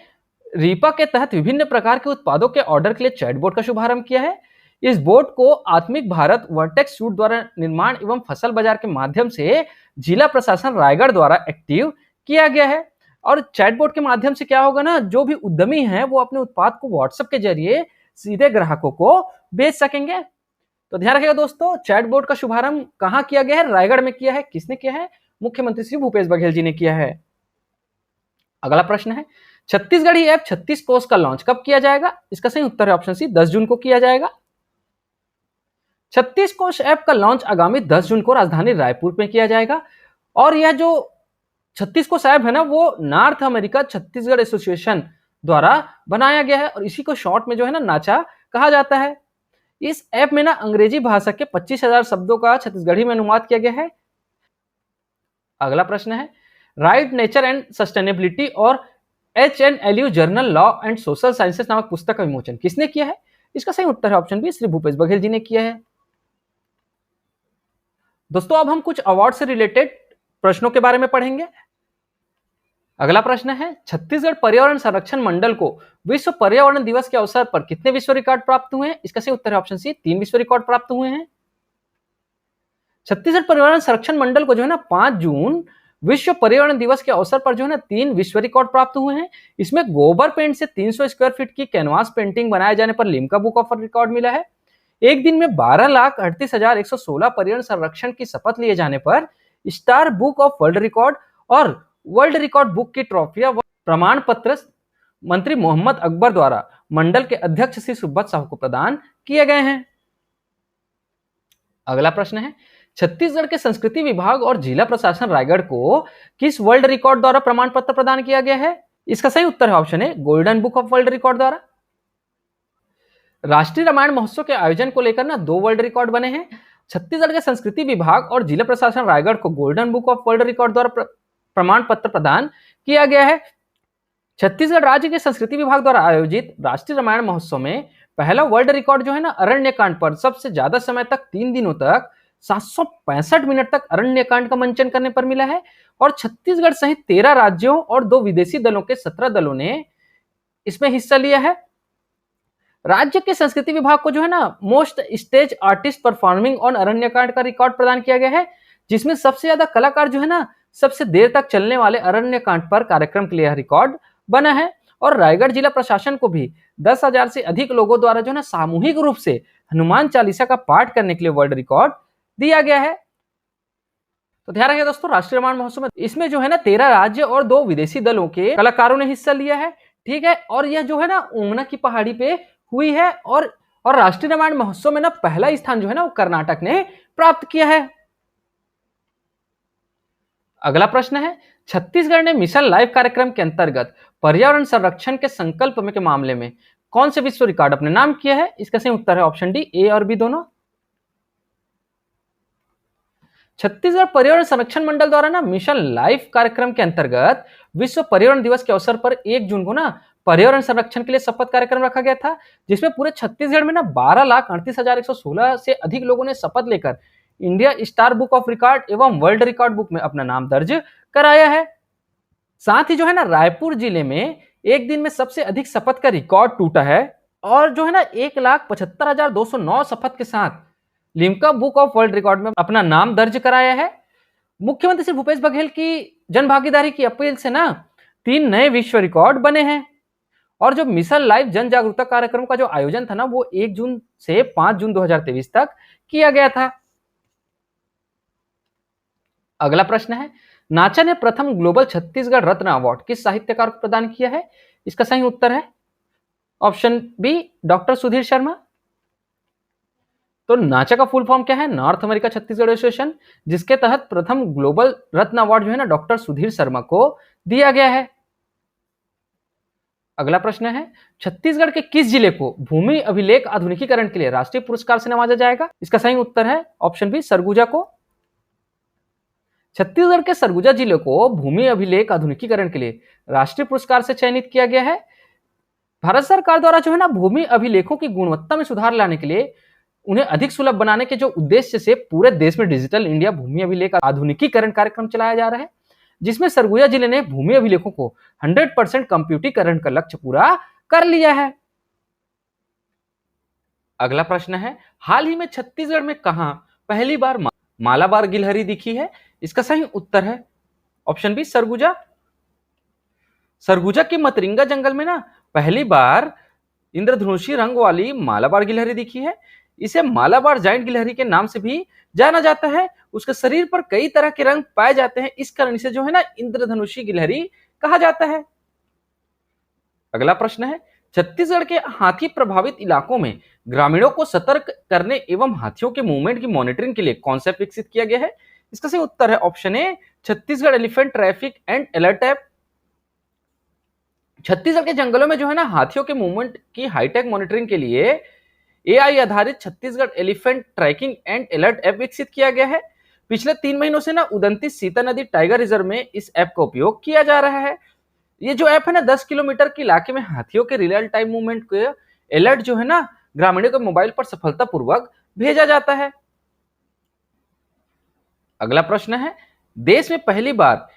रीपा के तहत विभिन्न प्रकार के उत्पादों के ऑर्डर के लिए चैटबॉट का शुभारंभ किया है। इस बोर्ड को आत्मिक भारत वर्टेक्स सूट द्वारा निर्माण एवं फसल बाजार के माध्यम से जिला प्रशासन रायगढ़ द्वारा एक्टिव किया गया है और चैटबॉट के माध्यम से क्या होगा ना, जो भी उद्यमी हैं वो अपने उत्पाद को व्हाट्सएप के जरिए सीधे ग्राहकों को बेच सकेंगे। तो ध्यान रखिएगा दोस्तों, चैटबॉट का शुभारंभ कहां किया गया है? रायगढ़ में किया है। किसने किया है? मुख्यमंत्री श्री भूपेश बघेल जी ने किया है। अगला प्रश्न है, छत्तीसगढ़ी ऐप 36 कोष का लॉन्च कब किया जाएगा? इसका सही उत्तर है ऑप्शन सी 10 जून को किया जाएगा। 36 कोष ऐप का लॉन्च आगामी 10 जून को राजधानी रायपुर में किया जाएगा और यह जो 36 कोष ऐप है ना वो नॉर्थ अमेरिका छत्तीसगढ़ एसोसिएशन द्वारा बनाया गया है और इसी को शॉर्ट में जो है ना नाचा कहा जाता है। इस ऐप में ना अंग्रेजी भाषा के 25,000 शब्दों का छत्तीसगढ़ी में अनुवाद किया गया है। अगला प्रश्न है, राइट नेचर एंड सस्टेनेबिलिटी और HNLU journal law and social sciences नामक पुस्तक का विमोचन किसने किया है? इसका सही उत्तर है ऑप्शन बी श्री भूपेश बघेल जी ने किया है। दोस्तों, अब हम कुछ अवार्ड से रिलेटेड प्रश्नों के बारे में पढ़ेंगे। अगला प्रश्न है, छत्तीसगढ़ पर्यावरण संरक्षण मंडल को विश्व पर्यावरण दिवस के अवसर पर कितने विश्व रिकॉर्ड प्राप्त हुए हैं? इसका सही उत्तर है ऑप्शन सी 3 विश्व रिकॉर्ड प्राप्त हुए हैं। छत्तीसगढ़ पर्यावरण संरक्षण मंडल को जो है ना 5 जून विश्व पर्यावरण दिवस के अवसर पर जो है ना 3 विश्व रिकॉर्ड प्राप्त हुए हैं। इसमें गोबर पेंट से 300 स्क्वायर फीट की कैनवास पेंटिंग बनाए जाने पर लिम्का बुक ऑफ रिकॉर्ड मिला है। एक दिन में 12,38,116 पर्यावरण संरक्षण की शपथ लिए जाने पर star book of world record और वर्ल्ड रिकॉर्ड बुक की ट्रॉफियां व प्रमाण पत्र मंत्री मोहम्मद अकबर द्वारा मंडल के अध्यक्ष श्री सुब्रत साहू को प्रदान किए गए हैं। अगला प्रश्न है, छत्तीसगढ़ के संस्कृति विभाग और जिला प्रशासन रायगढ़ को किस वर्ल्ड रिकॉर्ड द्वारा प्रमाण पत्र प्रदान किया गया है? इसका सही उत्तर है ऑप्शन है golden book of world record द्वारा। राष्ट्रीय रामायण महोत्सव के आयोजन को लेकर ना 2 वर्ल्ड रिकॉर्ड बने हैं। छत्तीसगढ़ के संस्कृति विभाग और जिला प्रशासन रायगढ़ को golden book of world record द्वारा प्रमाण पत्र प्रदान किया गया है। छत्तीसगढ़ राज्य के संस्कृति विभाग द्वारा आयोजित राष्ट्रीय रामायण महोत्सव में पहला वर्ल्ड रिकॉर्ड जो है ना अरण्यकांड पर सबसे ज्यादा समय तक 3 दिनों तक 765 मिनट तक अरण्यकांड का मंचन करने पर मिला है और छत्तीसगढ़ सहित 13 राज्यों और 2 विदेशी दलों के 17 दलों ने इसमें हिस्सा लिया है। राज्य के संस्कृति विभाग को जो है ना most stage artist performing on Aranyakand का रिकॉर्ड प्रदान किया गया है, जिसमें सबसे ज्यादा कलाकार जो है ना सबसे देर तक चलने वाले अरण्यकांड पर कार्यक्रम के लिए यह रिकॉर्ड बना है। और रायगढ़ जिला प्रशासन को भी 10,000 से अधिक लोगों द्वारा जो है ना सामूहिक रूप से हनुमान चालीसा का पाठ करने के लिए वर्ल्ड रिकॉर्ड दिया गया है। तो ध्यान रखिए दोस्तों, राष्ट्रीय रामायण महोत्सव में इसमें जो है ना 13 राज्य और 2 विदेशी दलों के कलाकारों ने हिस्सा लिया है। ठीक है, और यह जो है ना ऊंगना की पहाड़ी पे हुई है और राष्ट्रीय रामायण महोत्सव में ना पहला स्थान जो है ना वो कर्नाटक ने प्राप्त किया है। अगला प्रश्न है, छत्तीसगढ़ ने मिशन लाइफ कार्यक्रम के अंतर्गत पर्यावरण संरक्षण के संकल्प में के मामले में कौन से विश्व रिकॉर्ड अपने नाम किया है? इसका सही उत्तर है ऑप्शन डी, ए और बी दोनों। छत्तीसगढ़ पर्यावरण संरक्षण मंडल द्वारा ना मिशन लाइफ कार्यक्रम के अंतर्गत विश्व पर्यावरण दिवस के अवसर पर 1 जून को ना पर्यावरण संरक्षण के लिए शपथ कार्यक्रम रखा गया था, जिसमें पूरे छत्तीसगढ़ में ना 12,38,116 से अधिक लोगों ने शपथ लेकर India star book of record एवं वर्ल्ड रिकॉर्ड बुक में अपना नाम दर्ज कराया है। साथ ही जो है ना रायपुर जिले में एक दिन में सबसे अधिक शपथ का रिकॉर्ड टूटा है और जो है ना 1,75,209 शपथ के साथ Limca book of world record में अपना नाम दर्ज कराया है। मुख्यमंत्री श्री भूपेश बघेल की जन भागीदारी की अपील से ना 3 नए विश्व रिकॉर्ड बने हैं और जो मिशन लाइफ जन जागरूकता कार्यक्रम का जो आयोजन था ना वो 1 जून से 5 जून 2023 तक किया गया था। अगला प्रश्न है, नाचा ने प्रथम ग्लोबल छत्तीसगढ़ रत्न अवार्ड किस साहित्यकार को प्रदान किया है? इसका सही उत्तर है option B, doctor Sudhir Sharma. तो नाचा का फुल फॉर्म क्या है? नॉर्थ अमेरिका छत्तीसगढ़ एसोसिएशन, जिसके तहत प्रथम ग्लोबल रत्न अवार्ड जो है ना डॉक्टर सुधीर शर्मा को दिया गया है। अगला प्रश्न है, छत्तीसगढ़ के किस जिले को भूमि अभिलेख आधुनिकीकरण के लिए राष्ट्रीय पुरस्कार से नवाजा जाएगा? इसका सही उत्तर है ऑप्शन बी, सरगुजा को। छत्तीसगढ़ के सरगुजा जिले को भूमि अभिलेख आधुनिकीकरण के लिए राष्ट्रीय पुरस्कार से चयनित किया गया है। भारत सरकार द्वारा जो है ना भूमि अभिलेखों की गुणवत्ता में सुधार लाने के लिए उन्हें अधिक सुलभ बनाने के जो उद्देश्य से पूरे देश में डिजिटल इंडिया भूमि अभिलेख आधुनिकीकरण कार्यक्रम चलाया जा रहा है, जिसमें सरगुजा जिले ने भूमि अभिलेखों को 100% कंप्यूटरीकरण का लक्ष्य पूरा कर लिया है। अगला प्रश्न है, हाल ही में छत्तीसगढ़ में कहां पहली बार मालाबार गिलहरी दिखी है? इसका सही उत्तर है ऑप्शन बी, सरगुजा। सरगुजा के मतरिंगा जंगल में ना पहली बार इंद्रधनुषी रंग वाली मालाबार गिलहरी दिखी है। इसे मालाबार जाइंट गिलहरी के नाम से भी जाना जाता है। उसके शरीर पर कई तरह के रंग पाए जाते हैं, इस कारण इसे जो है ना इंद्रधनुषी गिलहरी कहा जाता है। अगला प्रश्न है, छत्तीसगढ़ के हाथी प्रभावित इलाकों में ग्रामीणों को सतर्क करने एवं हाथियों के मूवमेंट की मॉनिटरिंग के लिए कॉन्सेप्ट विकसित किया गया है? इसका सही उत्तर है option A, Chhattisgarh elephant traffic and alert app. Chhattisgarh के जंगलों में जो है ना हाथियों के मूवमेंट की हाईटेक मॉनिटरिंग के लिए एआई आधारित Chhattisgarh elephant tracking and alert app विकसित किया गया है। पिछले 3 महीनों से ना उदंती सीता नदी टाइगर रिजर्व में इस ऐप का उपयोग किया जा रहा है। ये जो ऐप है ना 10 किलोमीटर के इलाके में हाथियों के रियल टाइम मूवमेंट के अलर्ट जो है ना ग्रामीणों के मोबाइल पर सफलतापूर्वक भेजा जाता है। अगला प्रश्न है, देश में पहली बार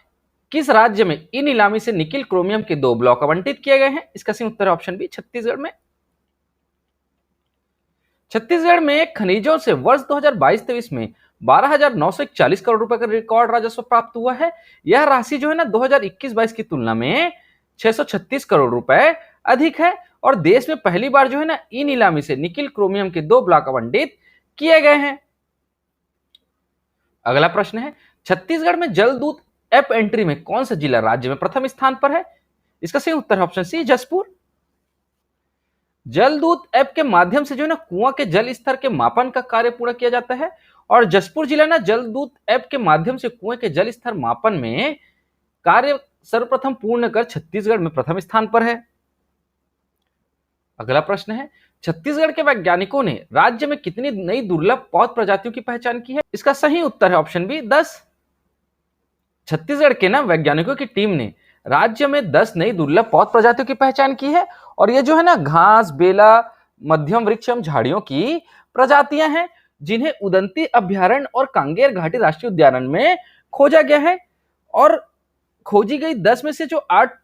किस राज्य में ई नीलामी से निकिल क्रोमियम के 2 ब्लॉक आवंटित किए गए हैं? इसका सही उत्तर है ऑप्शन बी, छत्तीसगढ़ में। छत्तीसगढ़ में खनिजों से वर्ष 2022-23 में 12,941 करोड़ रुपए का रिकॉर्ड राजस्व प्राप्त हुआ है। यह राशि जो है ना 2021-22 की तुलना में 636 करोड़ रुपए अधिक है और देश में पहली बार जो है ना ई नीलामी से निकिल क्रोमियम के 2 ब्लॉक आवंटित किए गए हैं। अगला प्रश्न है, छत्तीसगढ़ में जलदूत ऐप एंट्री में कौन सा जिला राज्य में प्रथम स्थान पर है? इसका सही उत्तर है ऑप्शन सी, जसपुर। जलदूत ऐप के माध्यम से जो है ना कुआं के जल स्तर के मापन का कार्य पूरा किया जाता है और जसपुर जिला ना जलदूत ऐप के माध्यम से कुएं के जल स्तर मापन में कार्य सर्वप्रथम पूर्ण कर छत्तीसगढ़ में प्रथम स्थान पर है। अगला प्रश्न है, छत्तीसगढ़ के वैज्ञानिकों ने राज्य में कितनी नई दुर्लभ पौध प्रजातियों की पहचान की है? इसका सही उत्तर है ऑप्शन बी, 10। छत्तीसगढ़ के ना वैज्ञानिकों की टीम ने राज्य में 10 नई दुर्लभ पौध प्रजातियों की पहचान की है और ये जो है ना घास, बेला, मध्यम वृक्षम झाड़ियों की प्रजातियां हैं, जिन्हें उदंती अभ्यारण्य और कांगेर घाटी राष्ट्रीय उद्यान में खोजा गया है। और खोजी गई 10 में से जो 8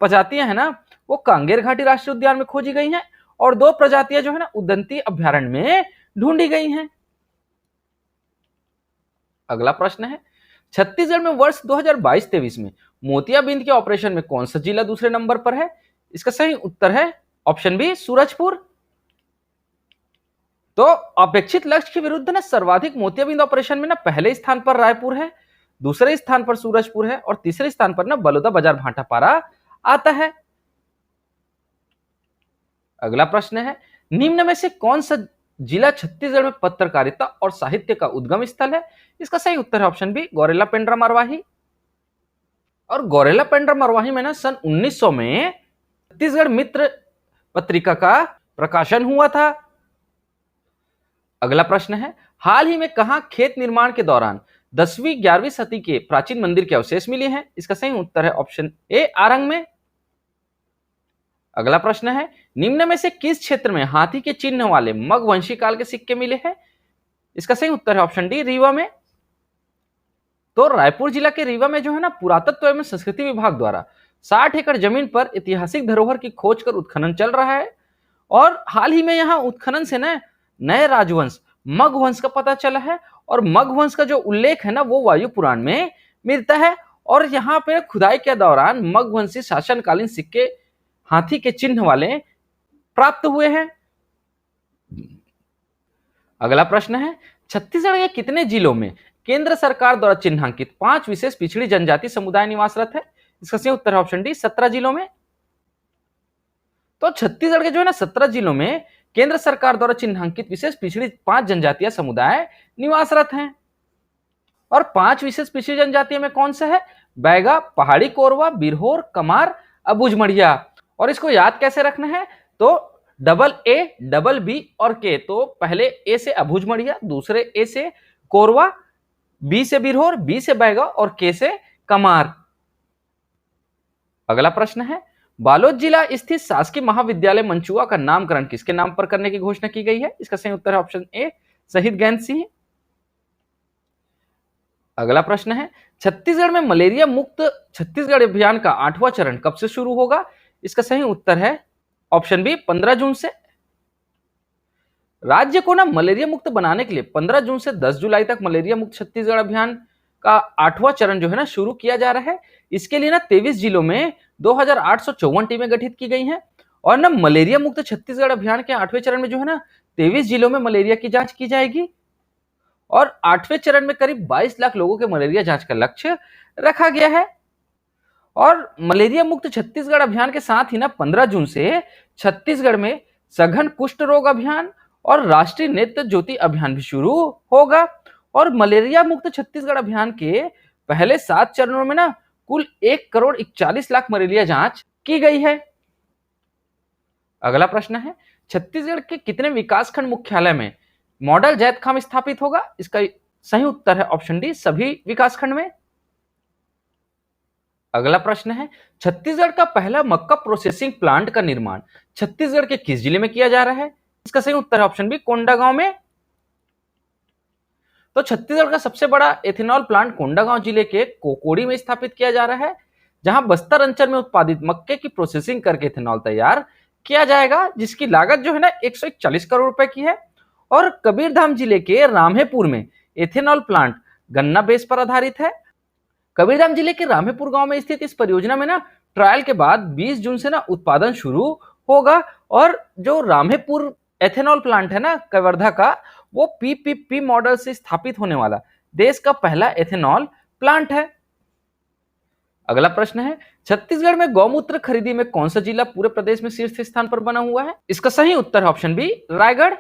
प्रजातियां हैं ना वो कांगेर घाटी राष्ट्रीय उद्यान में खोजी गई हैं और 2 प्रजातियां जो है ना उदंती अभ्यारण्य में ढूंढी गई हैं। अगला प्रश्न है, छत्तीसगढ़ में वर्ष 2022-23 में मोतियाबिंद के ऑपरेशन में कौन सा जिला दूसरे नंबर पर है? इसका सही उत्तर है ऑप्शन बी, सूरजपुर। तो अपेक्षित लक्ष्य के विरुद्ध ना सर्वाधिक मोतियाबिंद ऑपरेशन में ना पहले स्थान पर रायपुर है, दूसरे स्थान पर सूरजपुर है और तीसरे स्थान पर ना बलौदा बाजार भाटापारा आता है। अगला प्रश्न है, निम्न में से कौन सा जिला छत्तीसगढ़ में पत्रकारिता और साहित्य का उद्गम स्थल है? इसका सही उत्तर है ऑप्शन बी, गौरेला पेंड्रा मरवाही। और गौरेला पेंड्रा मरवाही में ना सन 1900 में छत्तीसगढ़ मित्र पत्रिका का प्रकाशन हुआ था। अगला प्रश्न है, हाल ही में कहां खेत निर्माण के दौरान 10वीं 11वीं सदी के प्राचीन मंदिर के अवशेष मिले हैं? इसका सही उत्तर है ऑप्शन ए, आरंग में। अगला प्रश्न है, निम्न में से किस क्षेत्र में हाथी के चिन्ह वाले मगवंशी काल के सिक्के मिले हैं? इसका सही उत्तर है ऑप्शन डी, रीवा में। तो रायपुर जिला के रीवा में जो है ना पुरातत्व एवं संस्कृति विभाग द्वारा 60 एकड़ जमीन पर ऐतिहासिक धरोहर की खोज कर उत्खनन चल रहा है और हाल ही में यहाँ उत्खनन से ना नए राजवंश मगवंश का पता चला है और मगवंश का जो उल्लेख है ना वो वायु पुराण में मिलता है और यहाँ पे खुदाई के दौरान मगवंशी शासनकालीन सिक्के हाथी के चिन्ह वाले प्राप्त हुए हैं। अगला प्रश्न है, छत्तीसगढ़ के कितने जिलों में केंद्र सरकार द्वारा चिन्हांकित 5 विशेष पिछड़ी जनजाति समुदाय निवासरत है? इसका सही उत्तर है ऑप्शन डी, 17 जिलों में। तो छत्तीसगढ़ के जो है ना 17 जिलों में केंद्र सरकार द्वारा चिन्हांकित विशेष पिछड़ी 5 जनजातीय समुदाय निवासरत हैं और 5 विशेष पिछड़ी जनजातियों में कौन सा है? बैगा, पहाड़ी कोरवा, बिरहोर, कमार, अबूझमड़िया। और इसको याद कैसे रखना है? तो डबल ए, डबल बी और के। तो पहले ए से अबूझमड़िया, दूसरे ए से कोरवा, बी से बिरहोर, बी से बैगा और के से कमार। अगला प्रश्न है, बालोद जिला स्थित शासकीय महाविद्यालय मंचुआ का नामकरण किसके नाम पर करने की घोषणा की गई है? इसका सही उत्तर है ऑप्शन ए, शहीद गैंद सिंह। अगला प्रश्न है, छत्तीसगढ़ में मलेरिया मुक्त छत्तीसगढ़ अभियान का 8वां चरण कब से शुरू होगा? इसका सही उत्तर है ऑप्शन बी, 15 जून से। राज्य को ना मलेरिया मुक्त बनाने के लिए 15 जून से 10 जुलाई तक मलेरिया मुक्त छत्तीसगढ़ अभियान का 8वां चरण जो है ना शुरू किया जा रहा है। इसके लिए ना 23 जिलों में 2854 टीमें गठित की गई हैं और ना मलेरिया मुक्त छत्तीसगढ़ अभियान के 8वें चरण में जो है ना 23 जिलों में मलेरिया की जांच की जाएगी और 8वें चरण में करीब 22 लाख लोगों के मलेरिया जांच का लक्ष्य रखा गया है। और मलेरिया मुक्त छत्तीसगढ़ अभियान के साथ ही ना 15 जून से छत्तीसगढ़ में सघन कुष्ठ रोग अभियान और राष्ट्रीय नेत्र ज्योति अभियान भी शुरू होगा और मलेरिया मुक्त छत्तीसगढ़ अभियान के पहले 7 चरणों में ना कुल 1,41,00,000 मलेरिया जांच की गई है। अगला प्रश्न है, छत्तीसगढ़ के कितने विकासखंड मुख्यालय में मॉडल जैतखाम स्थापित होगा? इसका सही उत्तर है ऑप्शन डी, सभी विकासखंड में। अगला प्रश्न है, छत्तीसगढ़ का पहला मक्का प्रोसेसिंग प्लांट का निर्माण छत्तीसगढ़ के किस जिले में किया जा रहा है? इसका सही उत्तर है ऑप्शन बी, कोंडागांव में। तो छत्तीसगढ़ का सबसे बड़ा एथेनॉल प्लांट कोंडागांव जिले के कोकोड़ी में स्थापित किया जा रहा है जहां बस्तर अंचल में उत्पादित मक्के की प्रोसेसिंग करके एथेनॉल तैयार किया जाएगा जिसकी लागत जो है ना 141 करोड़ रुपए की है। और कबीरधाम जिले के राम्हेपुर में एथेनॉल प्लांट गन्ना बेस पर आधारित है। कबीरधाम जिले के राम्हेपुर गांव में स्थित इस परियोजना में ना ट्रायल के बाद 20 जून से ना उत्पादन शुरू होगा और जो राम्हेपुर एथेनॉल प्लांट है ना कवर्धा का, वो पीपीपी मॉडल से स्थापित होने वाला देश का पहला एथेनॉल प्लांट है। अगला प्रश्न है, छत्तीसगढ़ में गौमूत्र खरीदी में कौन सा जिला पूरे प्रदेश में शीर्ष स्थान पर बना हुआ है? इसका सही उत्तर है ऑप्शन बी, रायगढ़।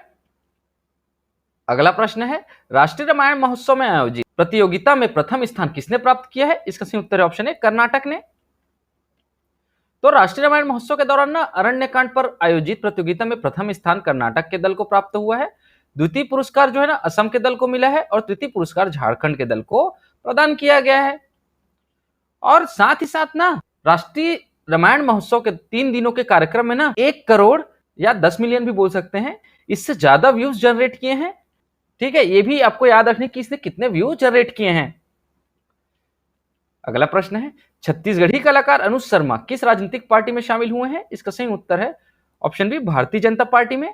अगला प्रश्न है, राष्ट्रीय रामायण महोत्सव में आयोजित प्रतियोगिता में प्रथम स्थान किसने प्राप्त किया है? इसका सही उत्तर है ऑप्शन ए, कर्नाटक ने। तो राष्ट्रीय रामायण महोत्सव के दौरान ना अरण्यकांड पर आयोजित प्रतियोगिता में प्रथम स्थान कर्नाटक के दल को प्राप्त हुआ है। द्वितीय पुरस्कार जो है ना असम के दल को मिला है और तृतीय पुरस्कार झारखंड के दल को प्रदान किया गया है। और साथ ही साथ ना राष्ट्रीय रामायण महोत्सव के 3 दिनों के कार्यक्रम में ना 1 करोड़ या 10 मिलियन भी बोल सकते हैं, इससे ज्यादा व्यूज जनरेट किए हैं। ठीक है, ये भी आपको याद रखने की इसने कितने व्यूज जनरेट किए हैं। अगला प्रश्न है, छत्तीसगढ़ी कलाकार अनुज शर्मा किस राजनीतिक पार्टी में शामिल हुए हैं? इसका सही उत्तर है option B, Bharatiya Janata party में।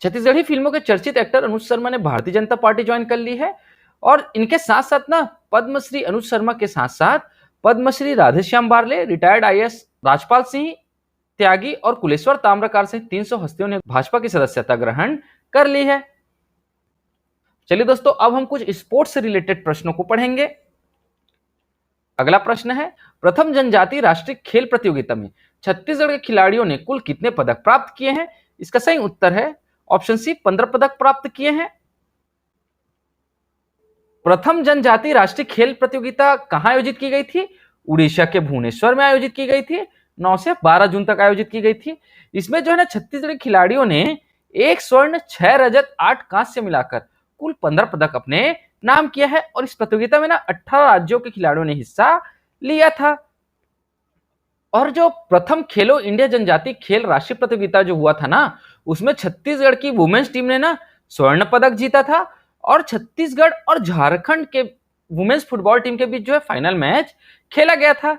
छत्तीसगढ़ी फिल्मों के चर्चित एक्टर अनुज शर्मा ने भारतीय जनता पार्टी ज्वाइन कर ली है और इनके साथ साथ ना पद्मश्री अनुज शर्मा के साथ साथ पद्मश्री राधेश्याम बारले, रिटायर्ड आईएएस राजपाल सिंह त्यागी और कुलेश्वर ताम्रकार से 300 हस्तियों ने भाजपा की सदस्यता ग्रहण कर ली है। चलिए दोस्तों, अब हम कुछ स्पोर्ट्स से रिलेटेड प्रश्नों को पढ़ेंगे। अगला प्रश्न है, प्रथम जनजातीय राष्ट्रीय खेल प्रतियोगिता में छत्तीसगढ़ के खिलाड़ियों ने कुल कितने पदक प्राप्त किए हैं? इसका सही उत्तर है ऑप्शन सी, 15 पदक प्राप्त किए हैं। प्रथम जनजातीय राष्ट्रीय खेल प्रतियोगिता कहां आयोजित की गई थी? उड़ीसा के भुवनेश्वर में आयोजित की गई थी। 9 से 12 जून तक आयोजित की गई थी। इसमें जो है ना छत्तीसगढ़ी खिलाड़ियों ने 1 स्वर्ण, 6 रजत, 8 कांस्य मिलाकर कुल 15 पदक अपने नाम किया है। और इस प्रतियोगिता में ना 18 राज्यों के खिलाड़ियों ने हिस्सा लिया था। और जो प्रथम खेलो इंडिया जनजातीय खेल राष्ट्रीय प्रतियोगिता जो हुआ था ना, उसमें छत्तीसगढ़ की वुमेन्स टीम ने ना स्वर्ण पदक जीता था। और छत्तीसगढ़ और झारखंड के वुमेन्स फुटबॉल टीम के बीच जो है फाइनल मैच खेला गया था।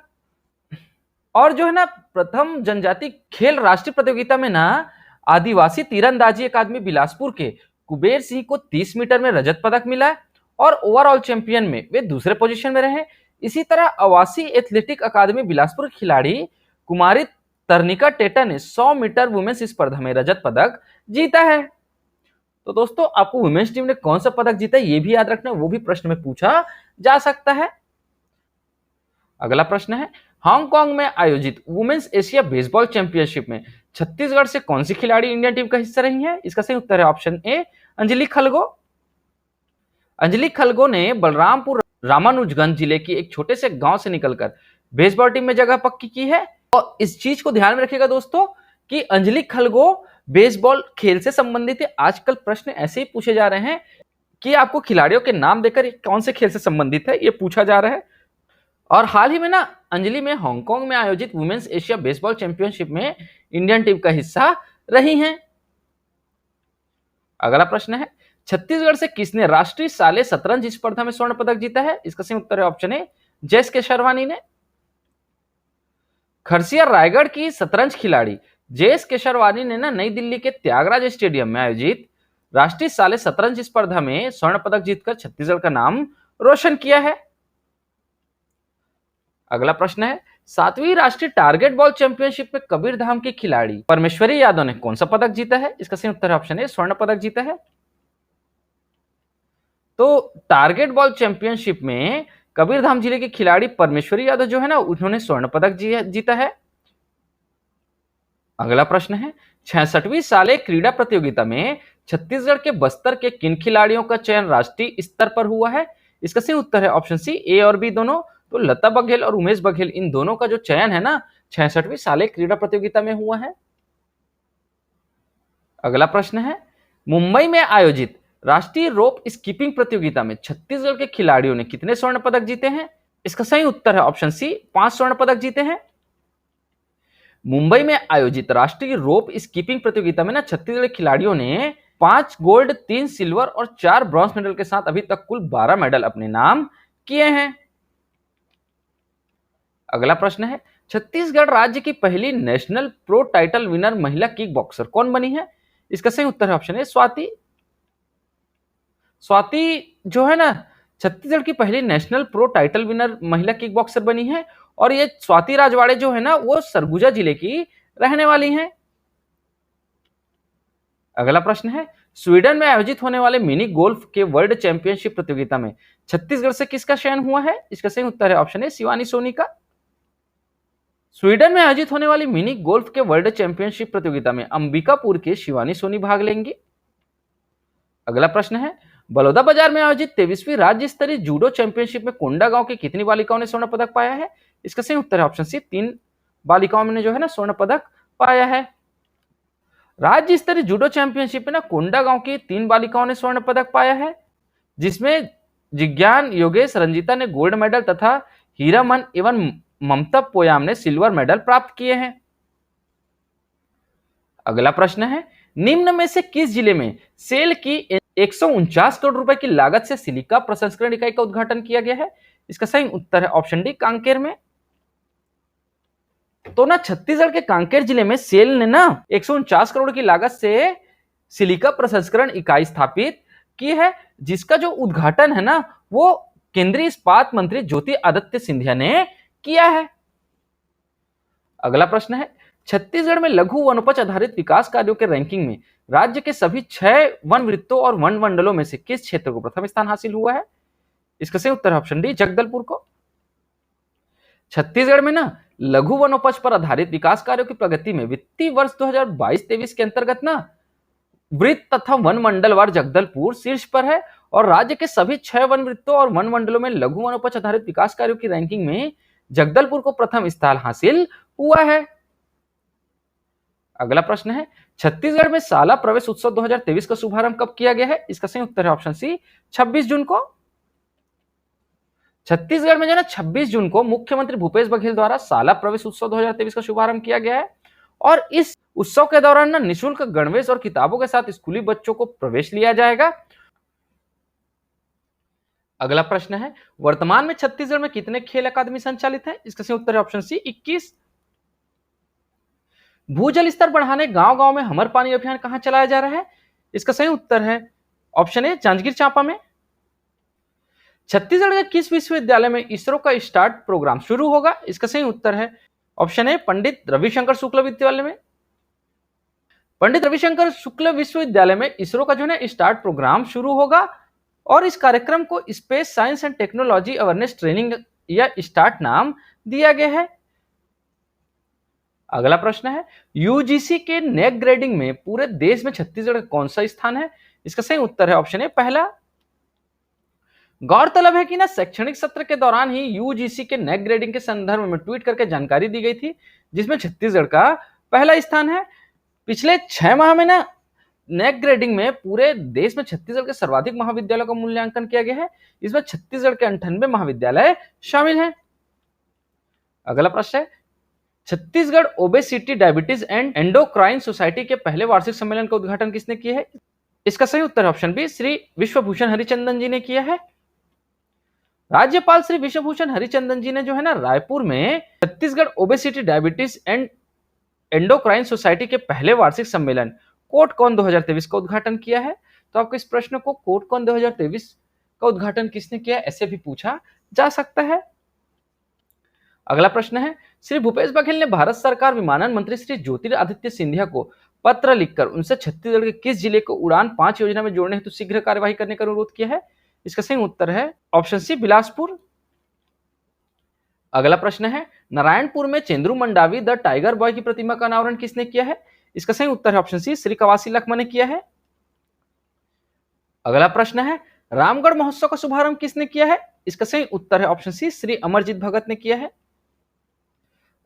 और जो है ना प्रथम जनजातीय खेल राष्ट्रीय प्रतियोगिता में ना आदिवासी तीरंदाजी अकादमी बिलासपुर के कुबेर सिंह को 30 मीटर में रजत पदक मिला और ओवरऑल चैंपियन में वे दूसरे पोजीशन में रहे। इसी तरह आवासी एथलेटिक अकादमी बिलासपुर की खिलाड़ी कुमारी तरनिका टेटा ने 100 मीटर वुमेन्स स्पर्धा में रजत पदक जीता है। तो दोस्तों आपको वुमेन्स टीम ने कौन सा पदक जीता है ये भी याद रखना, वो भी प्रश्न में पूछा जा सकता है। अगला प्रश्न है, हांगकांग में आयोजित वुमेन्स एशिया बेसबॉल चैंपियनशिप में छत्तीसगढ़ से कौन सी खिलाड़ी इंडियन टीम का हिस्सा रही है? इसका सही उत्तर है ऑप्शन ए, अंजलि खलगो। अंजलि खलगो ने बलरामपुर रामानुजगंज जिले के एक छोटे से गांव से निकलकर बेसबॉल टीम में जगह पक्की की है। और इस चीज को ध्यान में रखिएगा दोस्तों कि अंजलि खलगो बेसबॉल खेल से संबंधित है। आजकल प्रश्न ऐसे ही पूछे जा रहे हैं कि आपको खिलाड़ियों के नाम देकर कौन से खेल से संबंधित है ये पूछा जा रहा है। और हाल ही में ना अंजलि में हांगकांग में आयोजित वुमेन्स एशिया बेसबॉल चैंपियनशिप में इंडियन टीम का हिस्सा रही हैं। अगला प्रश्न है, छत्तीसगढ़ से किसने राष्ट्रीय शालेय शतरंज स्पर्धा में स्वर्ण पदक जीता है? इसका सही उत्तर है ऑप्शन ए, जयेश केशरवानी ने। खरसिया रायगढ़ की शतरंज खिलाड़ी जयेश केशरवानी ने ना नई दिल्ली के त्यागराज स्टेडियम में आयोजित राष्ट्रीय शालेय शतरंज स्पर्धा में स्वर्ण पदक जीतकर छत्तीसगढ़ का नाम रोशन किया है। अगला प्रश्न है, 7वीं राष्ट्रीय टारगेट बॉल चैंपियनशिप में कबीरधाम की खिलाड़ी परमेश्वरी यादव ने कौन सा पदक जीता है? इसका सही उत्तर ऑप्शन है, स्वर्ण पदक जीता है। तो टारगेट बॉल चैंपियनशिप में कबीरधाम जिले की खिलाड़ी परमेश्वरी यादव जो है ना उन्होंने स्वर्ण पदक जीता है। अगला प्रश्न है, 66वीं शालेय क्रीड़ा प्रतियोगिता में छत्तीसगढ़ के बस्तर के किन खिलाड़ियों का चयन राष्ट्रीय स्तर पर हुआ है? इसका सही उत्तर है ऑप्शन सी, ए और बी दोनों। तो लता बघेल और उमेश बघेल इन दोनों का जो चयन है ना 66वीं शालेय क्रीड़ा प्रतियोगिता में हुआ है। अगला प्रश्न है, मुंबई में आयोजित राष्ट्रीय रोप स्कीपिंग प्रतियोगिता में छत्तीसगढ़ के खिलाड़ियों ने कितने स्वर्ण पदक जीते हैं? इसका सही उत्तर है ऑप्शन सी, 5 स्वर्ण पदक जीते हैं। मुंबई में आयोजित राष्ट्रीय रोप स्कीपिंग प्रतियोगिता में ना छत्तीसगढ़ खिलाड़ियों ने 5 गोल्ड, 3 सिल्वर और 4 ब्रॉन्ज मेडल के साथ अभी तक कुल 12 मेडल अपने नाम किए हैं। अगला प्रश्न है, छत्तीसगढ़ राज्य की पहली नेशनल प्रो टाइटल विनर महिला किक बॉक्सर कौन बनी है? इसका सही उत्तर है ऑप्शन ए, स्वाति। स्वाति जो है ना छत्तीसगढ़ की पहली नेशनल प्रो टाइटल विनर महिला किक बॉक्सर बनी है। और ये स्वाति राजवाड़े जो है ना वो सरगुजा जिले की रहने वाली हैं। अगला प्रश्न है, स्वीडन में आयोजित होने वाले मिनी गोल्फ के वर्ल्ड चैंपियनशिप प्रतियोगिता में छत्तीसगढ़ से किसका चयन हुआ है? इसका सही उत्तर है ऑप्शन ए, शिवानी सोनी का। स्वीडन में आयोजित होने वाली मिनी गोल्फ के वर्ल्ड चैंपियनशिप प्रतियोगिता में अंबिकापुर के शिवानी सोनी भाग लेंगी। अगला प्रश्न है, बलौदा बाजार में आयोजित 23वीं राज्य स्तरीय जूडो चैंपियनशिप में कोंडागांव की कितनी बालिकाओं ने स्वर्ण पदक पाया है? इसका सही उत्तर है ऑप्शन सी, 3 बालिकाओं ने जो है ना स्वर्ण पदक पाया है। राज्य स्तरीय जूडो चैंपियनशिप में ना कोंडागांव की 3 बालिकाओं ने स्वर्ण पदक पाया है, जिसमें जिज्ञान योगेश रंजीता ने गोल्ड मेडल तथा हीरामन एवं ममता पोयाम ने सिल्वर मेडल प्राप्त किए हैं। अगला प्रश्न है, निम्न में से किस जिले में सेल की 149 करोड़ रुपए की लागत से सिलिका प्रसंस्करण इकाई का उद्घाटन किया गया है? इसका सही उत्तर है ऑप्शन डी, कांकेर में। तो ना छत्तीसगढ़ के कांकेर जिले में सेल ने ना 149 करोड़ की लागत से सिलिका प्रसंस्करण इकाई स्थापित की है, जिसका जो उद्घाटन है ना वो केंद्रीय इस्पात मंत्री ज्योति आदित्य सिंधिया ने किया है। अगला प्रश्न है, छत्तीसगढ़ में लघु वनोपज आधारित विकास कार्यों के रैंकिंग में राज्य के सभी 6 वन वृत्तों और वन मंडलों में से किस क्षेत्र को प्रथम स्थान हासिल हुआ है? इसका सही उत्तर है ऑप्शन डी, जगदलपुर को। छत्तीसगढ़ में ना लघु वनोपज पर आधारित विकास कार्यों की प्रगति में वित्तीय वर्ष 2022-23 के अंतर्गत ना वृत्त तथा वन मंडलवार जगदलपुर शीर्ष पर है और राज्य के सभी 6 वन वृत्तों और वन मंडलों में लघु वनोपज आधारित विकास कार्यों की रैंकिंग में जगदलपुर को प्रथम स्थान हासिल हुआ है। अगला प्रश्न है, छत्तीसगढ़ में शाला प्रवेश उत्सव 2023 का शुभारंभ कब किया गया है? इसका सही उत्तर है ऑप्शन सी 26 जून को। छत्तीसगढ़ में जो है 26 जून को मुख्यमंत्री भूपेश बघेल द्वारा शाला प्रवेश उत्सव 2023 का शुभारंभ किया गया है और इस उत्सव के दौरान ना निःशुल्क गणवेश और किताबों के साथ स्कूली बच्चों को प्रवेश लिया जाएगा। अगला प्रश्न है, वर्तमान में छत्तीसगढ़ में कितने खेल अकादमी संचालित है? इसका सही उत्तर है ऑप्शन सी 21। भूजल स्तर बढ़ाने गांव गांव में हमर पानी अभियान कहां चलाया जा रहा है? इसका सही उत्तर है ऑप्शन ए जांजगीर चांपा में। छत्तीसगढ़ के किस विश्वविद्यालय में इसरो का स्टार्ट प्रोग्राम शुरू होगा? इसका सही उत्तर है ऑप्शन ए पंडित रविशंकर शुक्ल विश्वविद्यालय में। पंडित रविशंकर शुक्ल विश्वविद्यालय में इसरो का जो है स्टार्ट प्रोग्राम शुरू होगा और इस कार्यक्रम को space science and technology awareness training या स्टार्ट नाम दिया गया है। अगला प्रश्न है, यूजीसी के नेक ग्रेडिंग में पूरे देश में छत्तीसगढ़ का कौन सा स्थान है? इसका सही उत्तर है ऑप्शन ए पहला। गौरतलब है कि ना शैक्षणिक सत्र के दौरान ही यूजीसी के नेक ग्रेडिंग के संदर्भ में ट्वीट करके जानकारी दी गई थी जिसमें छत्तीसगढ़ का पहला स्थान है। पिछले 6 माह में ना नेक ग्रेडिंग में पूरे देश में छत्तीसगढ़ के सर्वाधिक महाविद्यालयों का मूल्यांकन किया गया है। इसमें छत्तीसगढ़ के 98 महाविद्यालय शामिल हैं। अगला प्रश्न है, Chhattisgarh obesity diabetes and endocrine society के पहले वार्षिक सम्मेलन का उद्घाटन किसने किया है? इसका सही उत्तर ऑप्शन बी श्री विश्वभूषण हरिचंदन जी ने किया है। राज्यपाल श्री विश्वभूषण हरिचंदन जी ने जो है ना रायपुर में Chhattisgarh obesity diabetes and endocrine society के पहले वार्षिक सम्मेलन कोटकॉन 2023 का उद्घाटन किया है। तो आपको इस प्रश्न को कोटकॉन 2023 का उद्घाटन किसने किया ऐसे भी पूछा जा सकता है। अगला प्रश्न है, श्री भूपेश बघेल ने भारत सरकार विमानन मंत्री श्री ज्योतिरादित्य सिंधिया को पत्र लिखकर उनसे छत्तीसगढ़ के किस जिले को उड़ान 5 योजना में जोड़ने हेतु शीघ्र कार्यवाही करने का अनुरोध किया है? इसका सही उत्तर है ऑप्शन सी बिलासपुर। अगला प्रश्न है, नारायणपुर में Chendru Mandavi the tiger boy की प्रतिमा का अनावरण किसने किया है? इसका सही उत्तर है ऑप्शन सी श्री कवासी लखमा ने किया है। अगला प्रश्न है, रामगढ़ महोत्सव का शुभारंभ किसने किया है? इसका सही उत्तर है ऑप्शन सी श्री अमरजीत भगत ने किया है।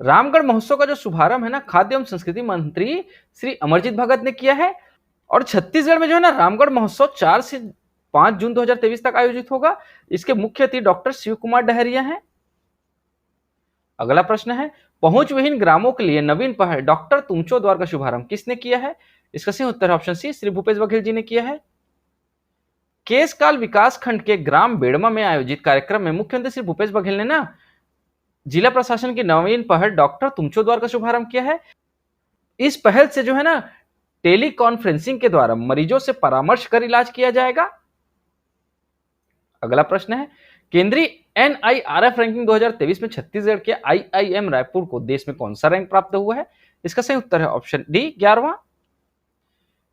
रामगढ़ महोत्सव का जो शुभारंभ है ना खाद्य एवं संस्कृति मंत्री श्री अमरजीत भगत ने किया है और छत्तीसगढ़ में जो है ना रामगढ़ महोत्सव 4 से 5 जून 2023 तक आयोजित होगा। इसके मुख्य अतिथि डॉक्टर शिव कुमार डहरिया हैं। अगला प्रश्न है, पहुंच विहीन ग्रामों के लिए नवीन पहल डॉक्टर तुमचो द्वार का शुभारंभ किसने किया है? इसका सही उत्तर ऑप्शन सी श्री भूपेश बघेल जी ने किया है। केशकाल विकास खंड के ग्राम बेड़मा में आयोजित कार्यक्रम में मुख्यमंत्री श्री भूपेश बघेल ने ना जिला प्रशासन की नवीन पहल डॉक्टर तुमचो द्वार का शुभारंभ किया है। इस पहल से जो है ना टेली कॉन्फ्रेंसिंग के द्वारा मरीजों से परामर्श कर इलाज किया जाएगा। अगला प्रश्न है, केंद्रीय NIRF रैंकिंग 2023 में छत्तीसगढ़ के IIM रायपुर को देश में कौन सा रैंक प्राप्त हुआ है? इसका सही उत्तर है ऑप्शन डी 11वां।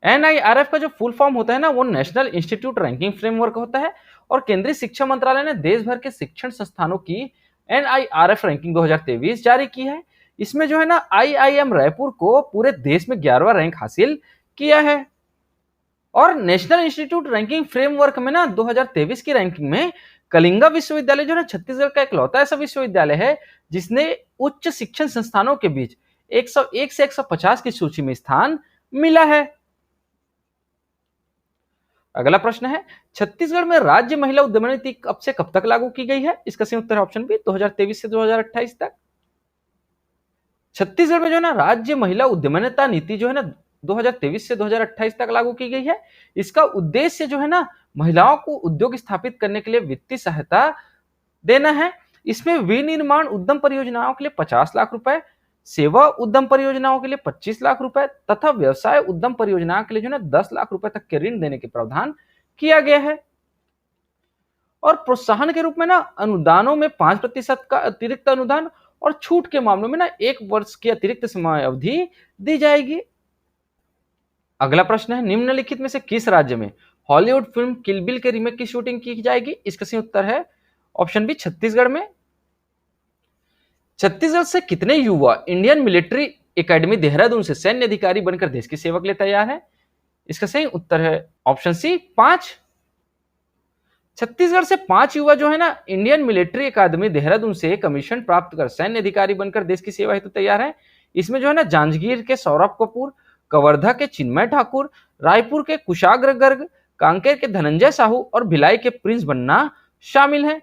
NIRF का जो फुल फॉर्म होता है ना वो नेशनल इंस्टीट्यूट रैंकिंग फ्रेमवर्क होता है और केंद्रीय शिक्षा मंत्रालय ने देश भर के शिक्षण संस्थानों की NIRF रैंकिंग 2023 जारी की है। इसमें जो है ना IIM रायपुर को पूरे देश में 11वां रैंक हासिल किया है और नेशनल इंस्टीट्यूट रैंकिंग फ्रेमवर्क में ना 2023 की रैंकिंग में कलिंगा विश्वविद्यालय जो है छत्तीसगढ़ का इकलौता ऐसा विश्वविद्यालय है जिसने उच्च शिक्षण संस्थानों के बीच 101 से 150 की सूची में स्थान मिला है। अगला प्रश्न है, छत्तीसगढ़ में राज्य महिला उद्यम नीति कब से कब तक लागू की गई है? इसका सही उत्तर ऑप्शन बी 2023 से 2028 तक। छत्तीसगढ़ में जो है ना राज्य महिला उद्यमिता नीति जो है ना 2023 से 2028 तक लागू की गई है। इसका उद्देश्य जो है ना महिलाओं को उद्योग स्थापित करने के लिए वित्तीय सहायता देना है। इसमें विनिर्माण उद्यम परियोजनाओं के लिए 50 लाख रुपए, सेवा उद्यम परियोजनाओं के लिए 25 लाख रुपए तथा व्यवसाय उद्यम परियोजनाओं के लिए जो है ना 10 लाख रुपए तक के ऋण देने के प्रावधान किया गया है। और प्रोत्साहन के रूप में ना अनुदानों में 5% का अतिरिक्त अनुदान और छूट के मामलों में ना 1 वर्ष की अतिरिक्त समय अवधि दी जाएगी। अगला प्रश्न है, निम्नलिखित में से किस राज्य में हॉलीवुड फिल्म किल बिल के रीमेक की शूटिंग की जाएगी? इसका सही उत्तर है ऑप्शन बी छत्तीसगढ़ में। छत्तीसगढ़ से कितने युवा इंडियन मिलिट्री एकेडमी देहरादून से सैन्य अधिकारी बनकर देश की सेवा के लिए तैयार है? इसका सही उत्तर है ऑप्शन सी 5। छत्तीसगढ़ से 5 युवा जो है ना इंडियन मिलिट्री अकादमी देहरादून से कमीशन प्राप्त कर सैन्य अधिकारी बनकर देश की सेवा हेतु तैयार है। इसमें जो है ना जांजगीर के सौरभ कपूर, कवर्धा के चिन्मय ठाकुर, रायपुर के कुशाग्र गर्ग, कांकेर के धनंजय साहू और भिलाई के प्रिंस बन्ना शामिल हैं।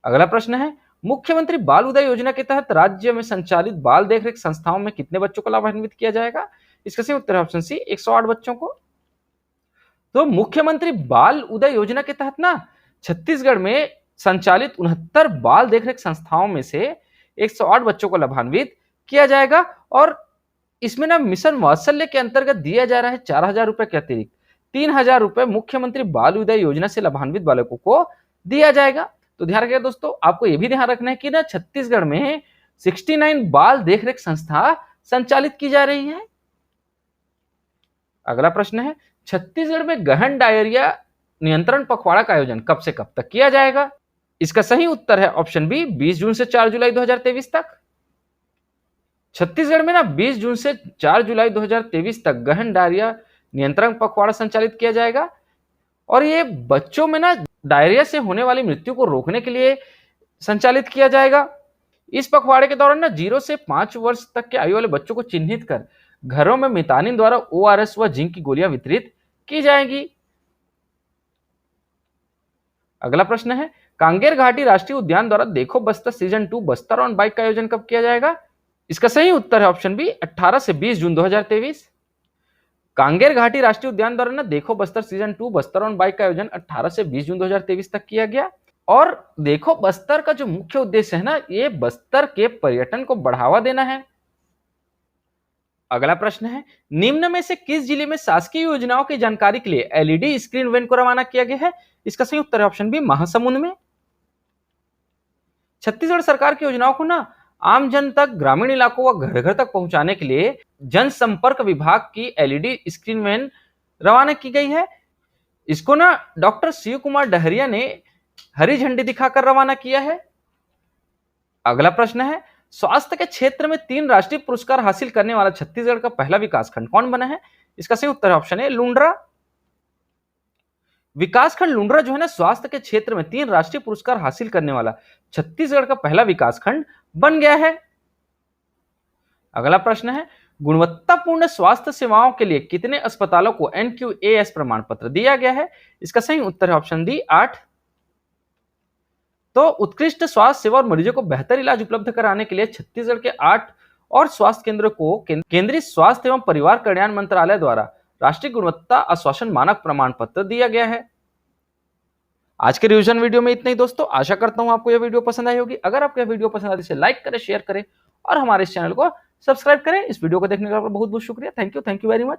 अगला प्रश्न है, मुख्यमंत्री बाल उदय योजना के तहत राज्य में संचालित बाल देखरेख संस्थाओं में कितने बच्चों को लाभान्वित किया जाएगा? इसका सही उत्तर है ऑप्शन सी 108 बच्चों को। तो मुख्यमंत्री बाल उदय योजना के तहत ना छत्तीसगढ़ में संचालित 69 बाल देखरेख संस्थाओं में से 108 बच्चों को लाभान्वित किया जाएगा और इसमें ना मिशन वात्सल्य के अंतर्गत दिया जा रहा है 4,000 रुपए के अतिरिक्त 3,000 रुपए मुख्यमंत्री बाल उदय योजना से लाभान्वित बालकों को दिया जाएगा। तो ध्यान रखिएगा दोस्तों, आपको यह भी ध्यान रखना है कि ना छत्तीसगढ़ में 69 बाल देखरेख संस्था संचालित की जा रही है। अगला प्रश्न है, छत्तीसगढ़ में गहन डायरिया नियंत्रण पखवाड़ा का आयोजन कब से कब तक किया जाएगा? इसका सही उत्तर है ऑप्शन बी 20 जून से 4 जुलाई 2023 तक। छत्तीसगढ़ में ना 20 जून से 4 जुलाई 2023 तक गहन डायरिया नियंत्रण पखवाड़ा संचालित किया जाएगा और ये बच्चों में ना डायरिया से होने वाली मृत्यु को रोकने के लिए संचालित किया जाएगा। इस पखवाड़े के दौरान ना 0 से 5 वर्ष तक के आयु वाले बच्चों को चिन्हित कर घरों में मितानिन द्वारा ORS व जिंक की गोलियां वितरित की जाएंगी। अगला प्रश्न है, कांगेर घाटी राष्ट्रीय उद्यान द्वारा देखो Bastar season 2 Bastar on bike का आयोजन कब किया जाएगा? इसका सही उत्तर है ऑप्शन बी 18 से 20 जून 2023। कांगेर घाटी राष्ट्रीय उद्यान द्वारा ना देखो Bastar season 2 Bastar on bike का आयोजन 18 से 20 जून 2023 तक किया गया और देखो बस्तर का जो मुख्य उद्देश्य है ना ये बस्तर के पर्यटन को बढ़ावा देना है। अगला प्रश्न है, निम्न में से किस जिले में शासकीय योजनाओं की जानकारी के लिए LED स्क्रीन वैन को रवाना किया गया है? इसका सही उत्तर है ऑप्शन बी महासमुंद में। छत्तीसगढ़ सरकार की योजनाओं को ना आम जन तक ग्रामीण इलाकों व घर घर तक पहुंचाने के लिए जनसंपर्क विभाग की LED स्क्रीन वैन रवाना की गई है। इसको ना डॉक्टर शिव कुमार डहरिया ने हरी झंडी दिखाकर रवाना किया है। अगला प्रश्न है, स्वास्थ्य के क्षेत्र में 3 राष्ट्रीय पुरस्कार हासिल करने वाला छत्तीसगढ़ का पहला विकासखंड कौन बना है? इसका सही उत्तर है ऑप्शन ए लुंड्रा। विकासखंड लुंड्रा जो है ना स्वास्थ्य के क्षेत्र में 3 राष्ट्रीय पुरस्कार हासिल करने वाला छत्तीसगढ़ का पहला विकासखंड बन गया है। अगला प्रश्न है, गुणवत्तापूर्ण स्वास्थ्य सेवाओं के लिए कितने अस्पतालों को NQAS प्रमाण पत्र दिया गया है? इसका सही उत्तर है ऑप्शन डी 8। तो उत्कृष्ट स्वास्थ्य सेवा और मरीजों को बेहतर इलाज उपलब्ध कराने के लिए छत्तीसगढ़ के 8 और स्वास्थ्य केंद्रों को केंद्रीय स्वास्थ्य एवं परिवार कल्याण मंत्रालय द्वारा राष्ट्रीय गुणवत्ता आश्वासन मानक प्रमाण पत्र दिया गया है। आज के रिवीजन वीडियो में इतना ही दोस्तों, आशा करता हूं आपको यह वीडियो पसंद आई होगी। अगर आपको यह वीडियो पसंद आए तो इसे लाइक करें, शेयर करें और हमारे इस चैनल को सब्सक्राइब करें। इस वीडियो को देखने का बहुत बहुत शुक्रिया। Thank you very much.